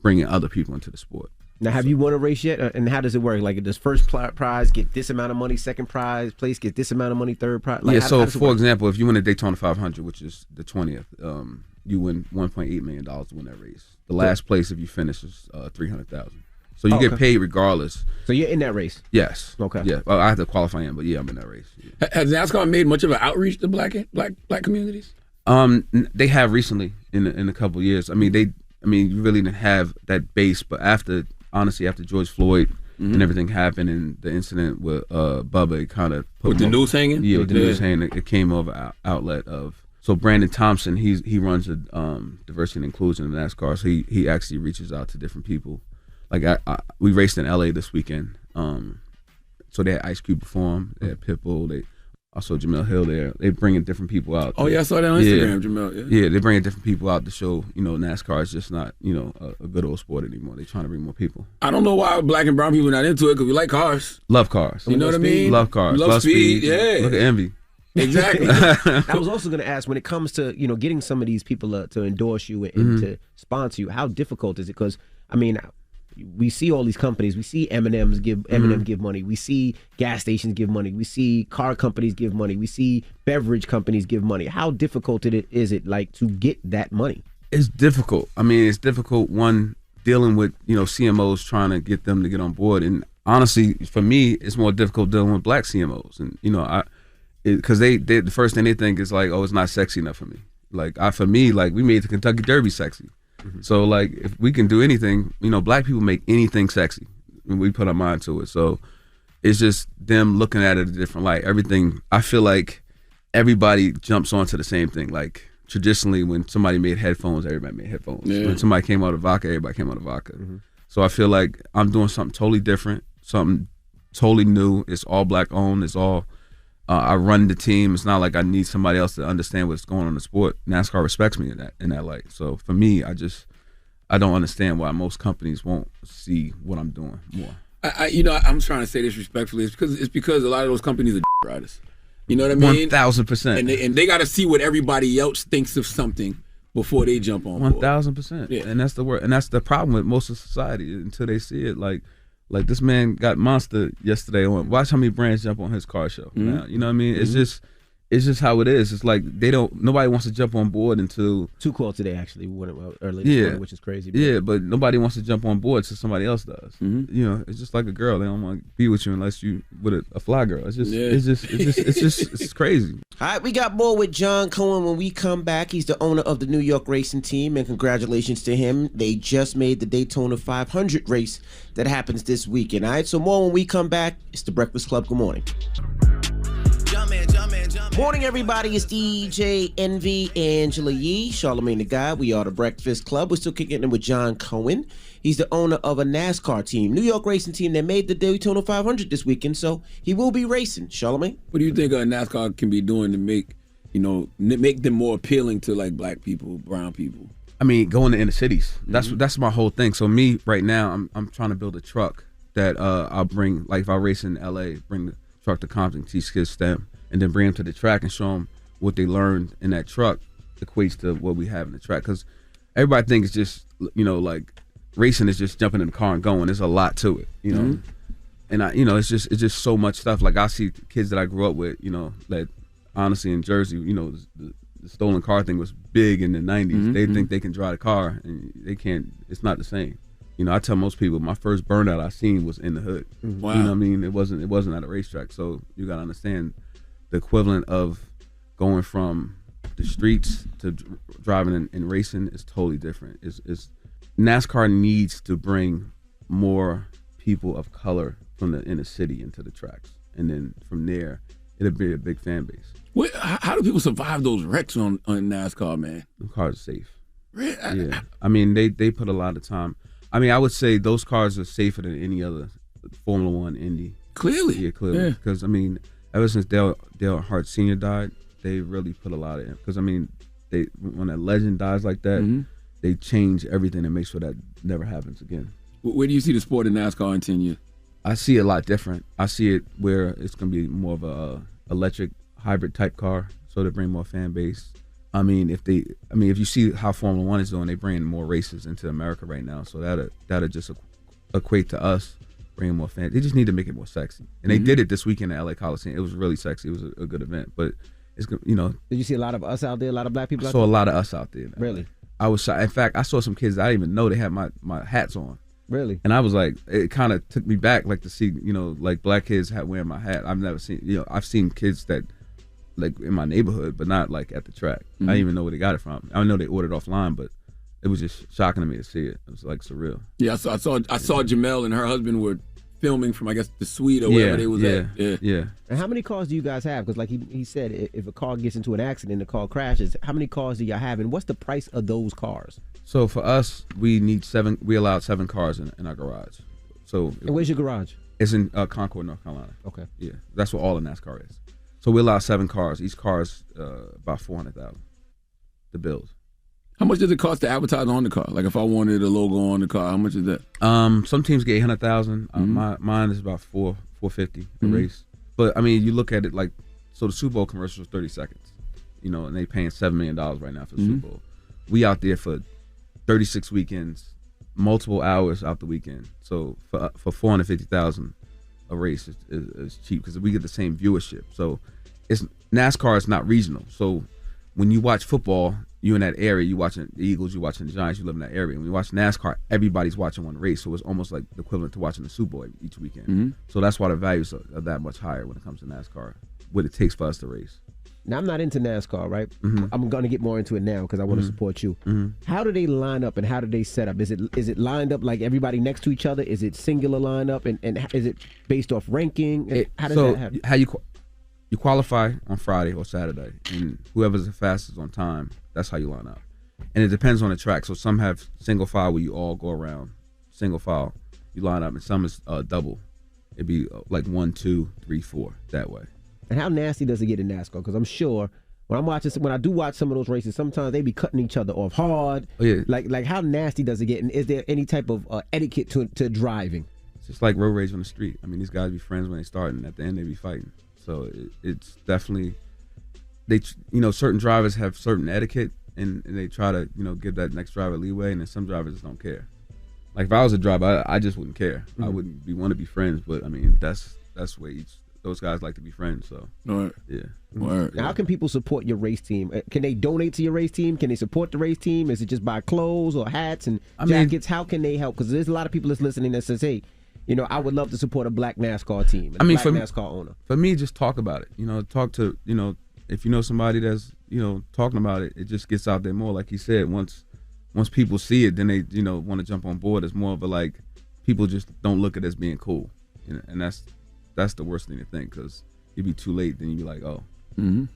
bringing other people into the sport. Now, have you won a race yet? And how does it work? Like, does first prize get this amount of money, second prize place get this amount of money, third prize? Like, so for example, if you win the Daytona 500, which is the 20th, you win $1.8 million to win that race. The last place, if you finish, is $300,000. So you get paid regardless. So you're in that race? Yes. Okay. Yeah. Well, I have to qualify in, but yeah, I'm in that race. Yeah. Has NASCAR made much of an outreach to black communities? They have recently in a couple of years. I mean, you really didn't have that base, but after George Floyd and everything happened, and the incident with Bubba, it kind of put the news hanging. Yeah, with the news hanging, it came over outlet of. So Brandon Thompson, he runs a diversity and inclusion in NASCAR. So he actually reaches out to different people. Like we raced in LA this weekend. So they had Ice Cube perform, they had Pitbull, they also Jamel Hill there. They bringing different people out. Oh yeah, I saw that on Instagram, Jamel. Yeah, they bringing different people out to show, NASCAR is just not, a good old sport anymore. They're trying to bring more people. I don't know why black and brown people are not into it, because we like cars. Love cars. You know what I mean? Love cars. Love speed. Yeah. Look at Envy. Exactly. I was also going to ask, when it comes to getting some of these people to endorse you and to sponsor you, how difficult is it? Because I mean, we see all these companies. We see Eminem give money. We see gas stations give money. We see car companies give money. We see beverage companies give money. How difficult is it like to get that money? It's difficult. I mean, it's difficult. One, dealing with CMOs, trying to get them to get on board, and honestly, for me, it's more difficult dealing with black CMOs, and because they the first thing they think is like, oh, it's not sexy enough for me. Like for me, like we made the Kentucky Derby sexy. So like if we can do anything, black people make anything sexy when we put our mind to it. So it's just them looking at it a different light. Everything, I feel like everybody jumps onto the same thing. Like traditionally when somebody made headphones, everybody made headphones. Yeah. When somebody came out of vodka, everybody came out of vodka. So I feel like I'm doing something totally different, something totally new. It's all black owned. It's all I run the team. It's not like I need somebody else to understand what's going on in the sport. NASCAR respects me in that light. So for me, I don't understand why most companies won't see what I'm doing more. I'm trying to say this respectfully. It's because a lot of those companies are riders. You know what I mean? 1,000%. And they got to see what everybody else thinks of something before they jump on board. 1,000%. Yeah. And that's the word. And that's the problem with most of society until they see it. Like this man got Monster yesterday on. Watch how many brands jump on his car show. Now, you know what I mean? It's just how it is. It's like nobody wants to jump on board until Too Cool today actually went early this morning, which is crazy. But nobody wants to jump on board till somebody else does. It's just like a girl. They don't want to be with you unless you with a fly girl. It's just crazy. All right, we got more with John Cohen when we come back. He's the owner of the New York racing team, and congratulations to him. They just made the Daytona 500 race that happens this weekend. All right, so more when we come back. It's the Breakfast Club. Good morning. Morning, everybody. It's DJ Envy, Angela Yee, Charlamagne the Guy. We are the Breakfast Club. We're still kicking it with John Cohen. He's the owner of a NASCAR team, New York racing team that made the Daytona 500 this weekend, so he will be racing. Charlamagne? What do you think NASCAR can be doing to make them more appealing to like black people, brown people? I mean, going to inner cities. That's my whole thing. So me right now, I'm trying to build a truck that I'll bring. Like if I race in LA, bring the truck to Compton, teach kids STEM, and then bring them to the track and show them what they learned in that truck equates to what we have in the track. Because everybody thinks it's just like racing is just jumping in the car and going. There's a lot to it, and it's just so much stuff. Like I see kids that I grew up with, that honestly in Jersey, the stolen car thing was big in the 90s. They think they can drive a car and they can't. It's not the same. I tell most people my first burnout I seen was in the hood. Wow. You know what I mean? It wasn't at a racetrack. So you got to understand the equivalent of going from the streets to driving and racing is totally different. It's NASCAR needs to bring more people of color from the inner city into the tracks, and then from there it'll be a big fan base. How do people survive those wrecks on NASCAR, man? The cars are safe. Yeah, I mean they put a lot of time. I mean, I would say those cars are safer than any other Formula One Indy. Clearly, yeah, clearly. Because I mean, ever since Dale Earnhardt Sr. died, they really put a lot of it. Because I mean, when a legend dies like that, they change everything and make sure that never happens again. Where do you see the sport in NASCAR in 10 years? I see it a lot different. I see it where it's going to be more of a electric hybrid type car, so they bring more fan base. I mean, if you see how Formula One is doing, they bring more races into America right now, so that'll just equate to us bringing more fans. They just need to make it more sexy, and they did it this weekend at LA Coliseum. It was really sexy. It was a good event, but it's Did you see a lot of us out there? A lot of black people? I saw a lot of us out there. Really? I was shocked. In fact, I saw some kids that I didn't even know they had my hats on. Really? And I was like, it kind of took me back, like to see, like black kids wearing my hat. I've never seen, I've seen kids that, like in my neighborhood, but not like at the track. I didn't even know where they got it from. I know they ordered offline, but it was just shocking to me to see it. It was like surreal. Yeah, I saw Jamel and her husband were filming from, I guess, the suite or wherever they was at. Yeah. And how many cars do you guys have? Because like he said, if a car gets into an accident, the car crashes, how many cars do y'all have, and what's the price of those cars? So for us, we allowed 7 cars in our garage. And where's your garage? It's in Concord, North Carolina. Okay. Yeah, that's where all the NASCAR is. So we allow 7 cars. Each car is about $400,000 to build. How much does it cost to advertise on the car? Like if I wanted a logo on the car, how much is that? Some teams get $800,000. Mine is about $450 a race. But I mean, you look at it like, so the Super Bowl commercial is 30 seconds, and they paying $7 million right now for the Super Bowl. We out there for 36 weekends, multiple hours out the weekend. So for $450,000 a race is cheap because we get the same viewership. So NASCAR is not regional. So when you watch football, you in that area, you watching the Eagles, you watching the Giants, you live in that area. When you watch NASCAR, everybody's watching one race, so it's almost like the equivalent to watching the Super Bowl each weekend. So that's why the values are that much higher when it comes to NASCAR, what it takes for us to race. Now, I'm not into NASCAR, right? I'm going to get more into it now because I want to support you. How do they line up and how do they set up? Is it lined up like everybody next to each other? Is it singular lineup? And is it based off ranking? How does that happen? How you qualify on Friday or Saturday, and whoever's the fastest on time, that's how you line up. And it depends on the track. So some have single file where you all go around, single file, you line up, and some is double. It'd be like 1, 2, 3, 4 that way. And how nasty does it get in NASCAR? Because I'm sure when I do watch some of those races, sometimes they be cutting each other off hard. Oh, yeah. Like how nasty does it get? And is there any type of etiquette to driving? It's just like road rage on the street. I mean, these guys be friends when they start, and at the end they be fighting. So it's definitely, certain drivers have certain etiquette, and they try to, give that next driver leeway, and then some drivers just don't care. Like if I was a driver, I just wouldn't care. I wouldn't want to be friends, but I mean that's where those guys like to be friends. So yeah. Now, how can people support your race team? Can they donate to your race team? Can they support the race team? Is it just buy clothes or hats and jackets? How can they help? Because there's a lot of people that's listening that says, hey, I would love to support a black NASCAR team. NASCAR owner. For me, just talk about it. Talk to, if you know somebody that's, talking about it, it just gets out there more. Like you said, once people see it, then they, want to jump on board. It's more of a like, people just don't look at it as being cool. And that's the worst thing to think, because you'd be too late, then you'd be like, oh. So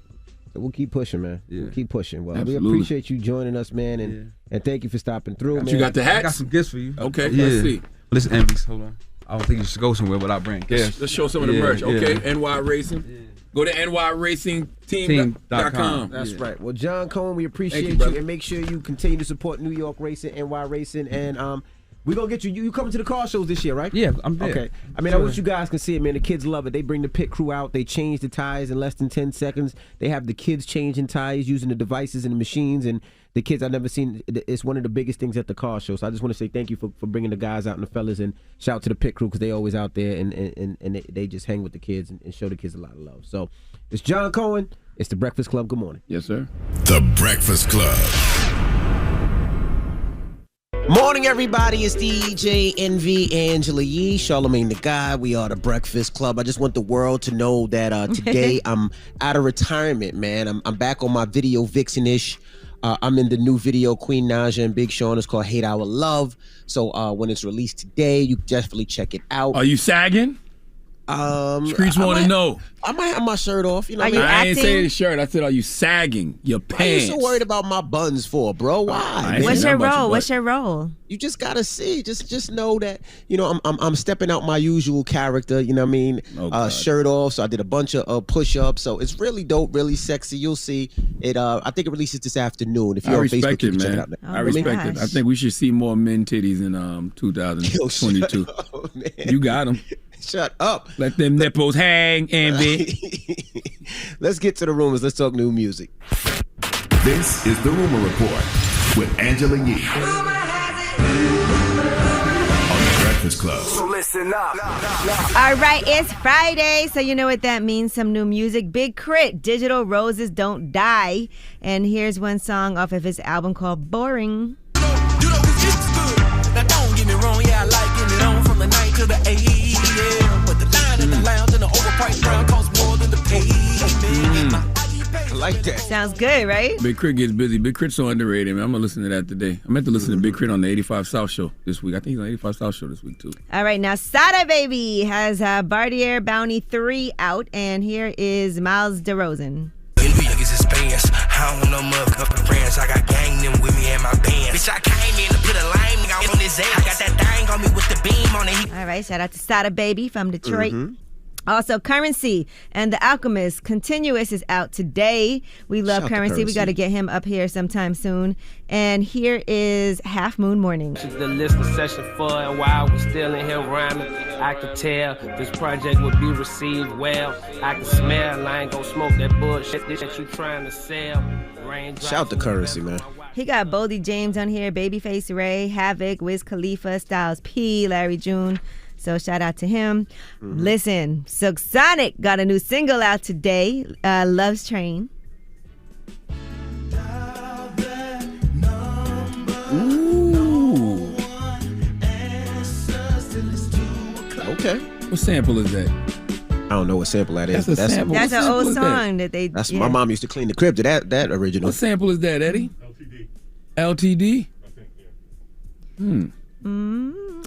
we'll keep pushing, man. Yeah. We'll keep pushing. Well, Absolutely. we appreciate you joining us, man, and thank you for stopping through, man. You got the hats? I got some gifts for you. Okay, let's see. Listen, Envies, hold on. I don't think you should go somewhere without bringing gifts. Let's show some of the merch. Okay, NY Racing. Go to nyracingteam.com. That's right. Well, John Cohen, we appreciate you, and make sure you continue to support New York Racing, NY Racing, and we're going to get you coming to the car shows this year, right? Yeah, I'm there. Okay. I mean, I wish you guys can see it, man. The kids love it. They bring the pit crew out. They change the tires in less than 10 seconds. They have the kids changing tires using the devices and the machines, and the kids, I've never seen, it's one of the biggest things at the car show. So I just want to say thank you for bringing the guys out and the fellas, and shout out to the pit crew because they always out there and they just hang with the kids and show the kids a lot of love. So it's John Cohen. It's The Breakfast Club. Good morning. Yes, sir. The Breakfast Club. Morning, everybody. It's DJ Envy, Angela Yee, Charlamagne the Guy. We are The Breakfast Club. I just want the world to know that today I'm out of retirement, man. I'm back on my video vixen-ish. I'm in the new video Queen Naja and Big Sean. It's called Hate Our Love. So when it's released today, you definitely check it out. Are you sagging? Streets want to know. I might have my shirt off. You know, I ain't saying the shirt. I said, are you sagging your pants? Why are you so worried about my buns for, bro? Why? What's your role? What's your role? You just gotta see. Just know that I'm stepping out my usual character. You know what I mean? Shirt off. So I did a bunch of push-ups. So it's really dope, really sexy. You'll see it. I think it releases this afternoon. If you're on Facebook, you can check it out. I respect it. I think we should see more men titties in 2022. You got them. Shut up. Let them nipples hang, Envy. Let's get to the rumors. Let's talk new music. This is the Rumor Report with Angela Yee on The Breakfast Club. So listen up. All right, it's Friday, so you know what that means. Some new music. Big Crit, Digital Roses Don't Die. And here's one song off of his album called Boring. Now don't get me wrong, yeah, I like getting it on from the night to the AM. But the line in the lounge and the overpriced brown costs more than the payment. I like that. Sounds good, right? Big Crit gets busy. Big Crit's so underrated, man. I'm going to listen to that today. I meant to listen to Big Crit on the 85 South show this week. I think he's on the 85 South show this week, too. All right, now Sada Baby has Bartier Bounty 3 out, and here is Miles DeRozan. I don't know motherfucking friends. I got gang them with me and my band. Bitch, I came in to put a lime nigga on his ass. I got that thing on me with the beam on it. All right, shout out to Sada Baby from Detroit. Also, Currency and The Alchemist. Continuous is out today. We love Currency. We got to get him up here sometime soon. And here is Half Moon Morning. The listening session for a while was still in here rhyming. I could tell this project would be received well. I can smell. I ain't gonna smoke that bullshit that you trying to sell. Shout out to Currency, man. He got Boldy James on here, Babyface Ray, Havoc, Wiz Khalifa, Styles P, Larry June. So shout out to him. Listen, Silk Sonic got a new single out today, Love's Train. Ooh. Okay. What sample is that? I don't know what sample that is. That's a sample. That's an old song that they. That's my mom used to clean the crib to that original. What sample is that, Eddie? LTD.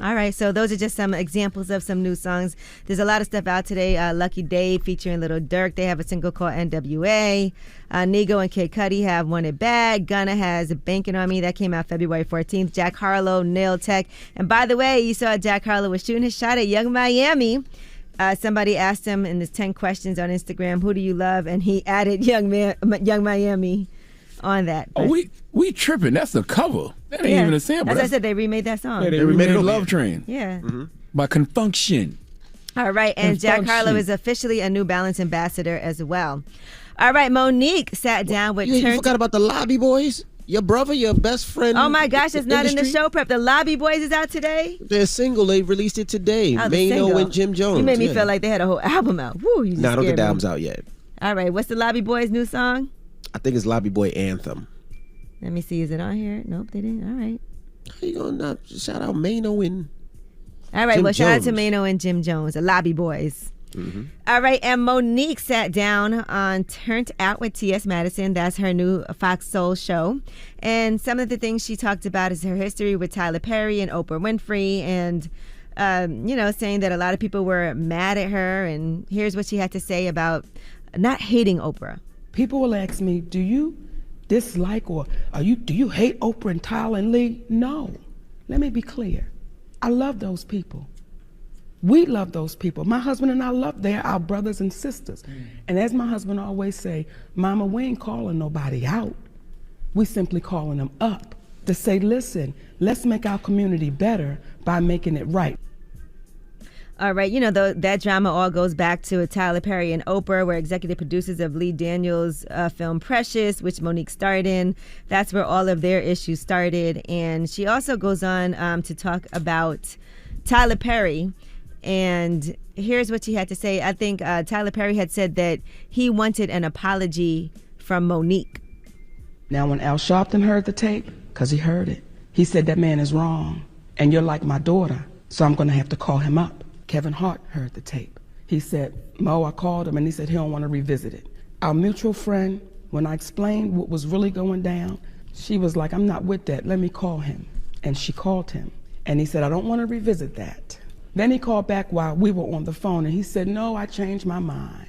All right, so those are just some examples of some new songs. There's a lot of stuff out today. Lucky Dave featuring Lil Durk. They have a single called NWA. Nigo and Kid Cudi have Want It Bad. Gunna has Banking on Me. That came out February 14th. Jack Harlow, Nail Tech. And by the way, you saw Jack Harlow was shooting his shot at Young Miami. Somebody asked him in his 10 questions on Instagram, who do you love? And he added Young Miami on that. But, we tripping. That's the cover. That ain't even a sample. As I said, they remade that song. Yeah, they remade Love Train. Yeah. By Confunction. All right, and Jack Harlow is officially a New Balance ambassador as well. All right, Monique sat down with... You forgot about the Lobby Boys? Your brother, your best friend. Oh my gosh, it's not in the show prep. The Lobby Boys is out today? Their single, they released it today. Mano and Jim Jones. You made me feel like they had a whole album out. Woo, you just I don't think the me. album's out yet. All right, what's the Lobby Boys' new song? I think it's Lobby Boy Anthem. Let me see, is it on here? Nope, they didn't. All right. How you gonna shout out Mano and All right, Jim well, shout out Jones. to Mano and Jim Jones, the Lobby Boys. All right, and Monique sat down on Turned Out with T.S. Madison. That's her new Fox Soul show. And some of the things she talked about is her history with Tyler Perry and Oprah Winfrey and, saying that a lot of people were mad at her. And here's what she had to say about not hating Oprah. People will ask me, do you dislike or do you hate Oprah and Tyler and Lee? No. Let me be clear. I love those people. We love those people. My husband and I love, they're our brothers and sisters. And as my husband always say, Mama, we ain't calling nobody out. We simply calling them up to say, listen, let's make our community better by making it right. All right, that drama all goes back to Tyler Perry and Oprah, were executive producers of Lee Daniels' film Precious, which Monique starred in. That's where all of their issues started. And she also goes on to talk about Tyler Perry. And here's what she had to say. I think Tyler Perry had said that he wanted an apology from Monique. Now, when Al Sharpton heard the tape, because he heard it, he said, that man is wrong. And you're like my daughter, so I'm going to have to call him up. Kevin Hart heard the tape. He said, Mo, I called him, and he said he don't want to revisit it. Our mutual friend, when I explained what was really going down, she was like, I'm not with that. Let me call him. And she called him. And he said, I don't want to revisit that. Then he called back while we were on the phone, and he said, no, I changed my mind.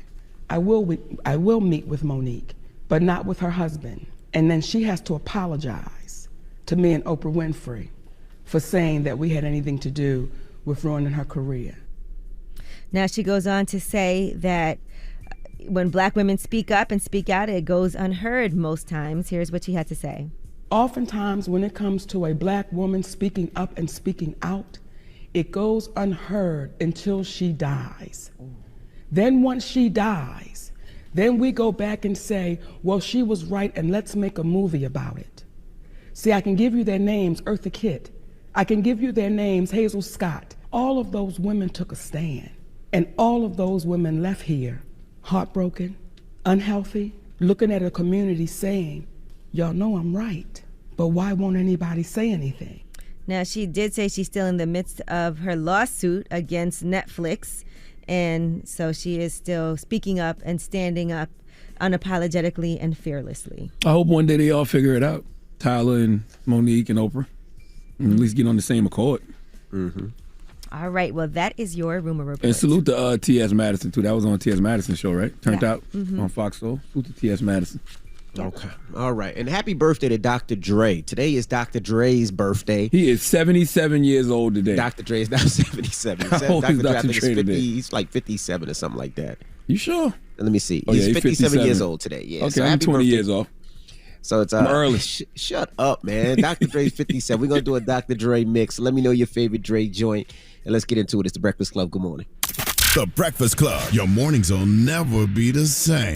I will meet with Monique, but not with her husband. And then she has to apologize to me and Oprah Winfrey for saying that we had anything to do with ruining her career. Now she goes on to say that when black women speak up and speak out, it goes unheard most times. Here's what she had to say. Oftentimes when it comes to a black woman speaking up and speaking out, it goes unheard until she dies. Then once she dies, then we go back and say, well, she was right and let's make a movie about it. See, I can give you their names, Eartha Kitt. I can give you their names, Hazel Scott. All of those women took a stand. And all of those women left here heartbroken, unhealthy, looking at a community saying, y'all know I'm right, but why won't anybody say anything? Now, she did say she's still in the midst of her lawsuit against Netflix, and so she is still speaking up and standing up unapologetically and fearlessly. I hope one day they all figure it out, Tyler and Monique and Oprah, and at least get on the same accord. Mm-hmm. All right, well, that is your rumor report. And salute to T.S. Madison, too. That was on T.S. Madison's show, right? Turned out Mm-hmm. on Fox Soul. Salute to T.S. Madison. Okay. All right. And happy birthday to Dr. Dre. Today is Dr. Dre's birthday. He is 77 years old today. Dr. Dre is now 77. How old is Dr. Dre today? He's like 57 or something like that. You sure? Let me see. Oh, He's yeah, 57 years old today. Yeah. Okay, so I'm happy 20 birthday. years off. So it's I'm early. Shut up, man. Dr. Dre's 57. We're going to do a Dr. Dre mix. Let me know your favorite Dre joint. And let's get into it. It's The Breakfast Club. Good morning. The Breakfast Club. Your mornings will never be the same.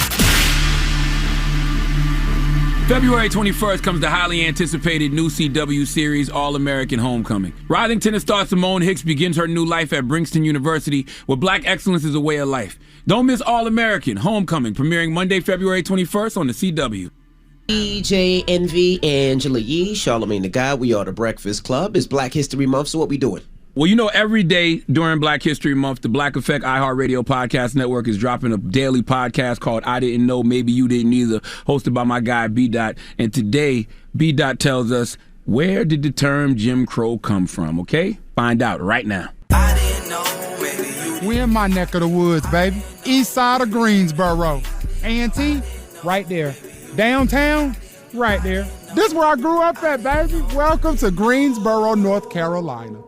February 21st comes the highly anticipated new CW series, All-American Homecoming. Rising tennis star Simone Hicks begins her new life at Princeton University, where black excellence is a way of life. Don't miss All-American Homecoming, premiering Monday, February 21st on the CW. DJ Envy, Angela Yee, Charlamagne the Guy. We are The Breakfast Club. It's Black History Month, so what we doing? Well, you know, every day during Black History Month, the Black Effect iHeartRadio Podcast Network is dropping a daily podcast called I Didn't Know, Maybe You Didn't Either, hosted by my guy B. Dot. And today, B. Dot tells us, where did the term Jim Crow come from, okay? Find out right now. We in my neck of the woods, baby. East side of Greensboro. A&T, right there. Downtown, right there. This is where I grew up at, baby. Welcome to Greensboro, North Carolina.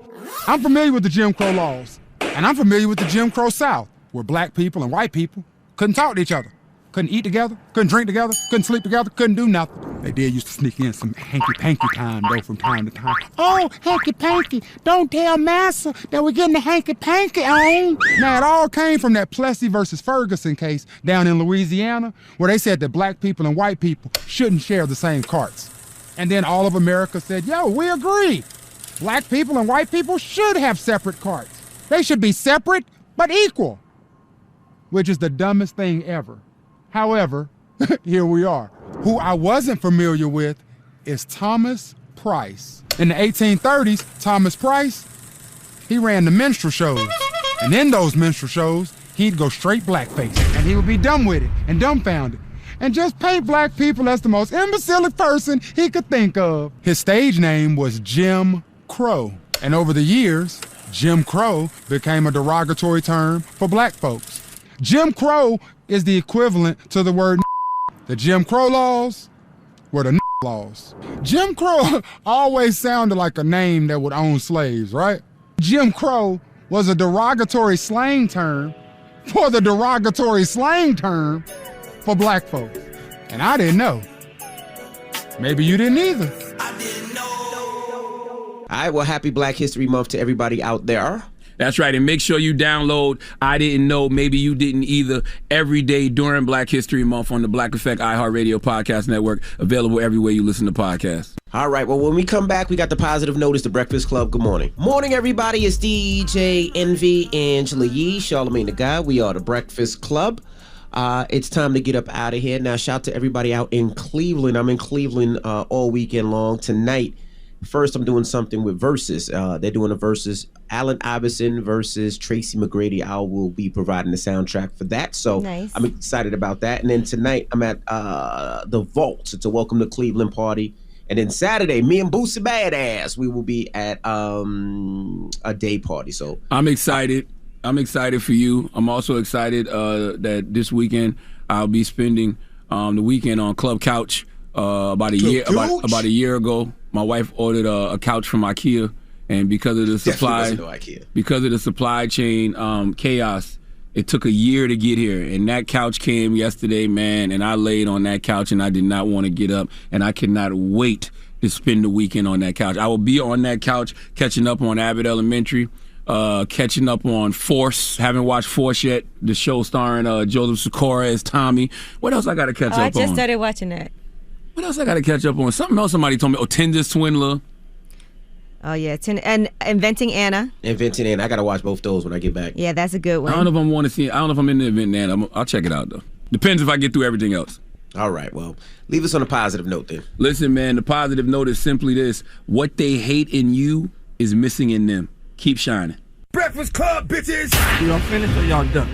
I'm familiar with the Jim Crow laws, and I'm familiar with the Jim Crow South, where black people and white people couldn't talk to each other, couldn't eat together, couldn't drink together, couldn't sleep together, couldn't do nothing. They did used to sneak in some hanky-panky time, though, from time to time. Oh, hanky-panky, don't tell massa that we're getting the hanky-panky on. Now, it all came from that Plessy versus Ferguson case down in Louisiana, where they said that black people and white people shouldn't share the same carts. And then all of America said, yo, we agree. Black people and white people should have separate carts. They should be separate but equal, which is the dumbest thing ever. However, here we are. Who I wasn't familiar with is Thomas Price. In the 1830s, Thomas Price, he ran the minstrel shows. And in those minstrel shows, he'd go straight blackface. And he would be dumb with it and dumbfounded. And just paint black people as the most imbecilic person he could think of. His stage name was Jim Crow. And over the years, Jim Crow became a derogatory term for black folks. Jim Crow is the equivalent to the word The Jim Crow laws were the laws. Jim Crow always sounded like a name that would own slaves, right? Jim Crow was a derogatory slang term for the derogatory slang term for black folks. And I didn't know. Maybe you didn't either. All right, well, happy Black History Month to everybody out there. That's right, and make sure you download I Didn't Know, Maybe You Didn't Either every day during Black History Month on the Black Effect iHeartRadio Podcast Network, available everywhere you listen to podcasts. All right, well, when we come back, we got the positive notice, The Breakfast Club. Good morning. Morning, everybody. It's DJ Envy, Angela Yee, Charlamagne the Guy. We are The Breakfast Club. It's time to get up out of here. Now, shout to everybody out in Cleveland. I'm in Cleveland all weekend long. Tonight, first, I'm doing something with Versus. They're doing a Versus. Allen Iverson versus Tracy McGrady. I will be providing the soundtrack for that. So nice. I'm excited about that. And then tonight, I'm at the Vault. It's a Welcome to Cleveland party. And then Saturday, me and Boosie Badass, we will be at a day party. So I'm excited. I'm excited for you. I'm also excited that this weekend I'll be spending the weekend on Club Couch. About a year ago, my wife ordered a couch from IKEA, and because of the supply chain chaos, it took a year to get here. And that couch came yesterday, man, and I laid on that couch, and I did not want to get up, and I cannot wait to spend the weekend on that couch. I will be on that couch catching up on Abbott Elementary, catching up on Force. Haven't watched Force yet, the show starring Joseph Sikora as Tommy. What else I got to catch up on? I just started watching that. What else I got to catch up on? Something else somebody told me. Oh, Tinder Swindler. Oh, yeah. And Inventing Anna. Inventing Anna. I got to watch both those when I get back. Yeah, that's a good one. I don't know if I want to see it. I don't know if I'm in the Inventing Anna. I'll check it out, though. Depends if I get through everything else. All right. Well, leave us on a positive note then. Listen, man, the positive note is simply this. What they hate in you is missing in them. Keep shining. Breakfast Club, bitches! Y'all finished or y'all done?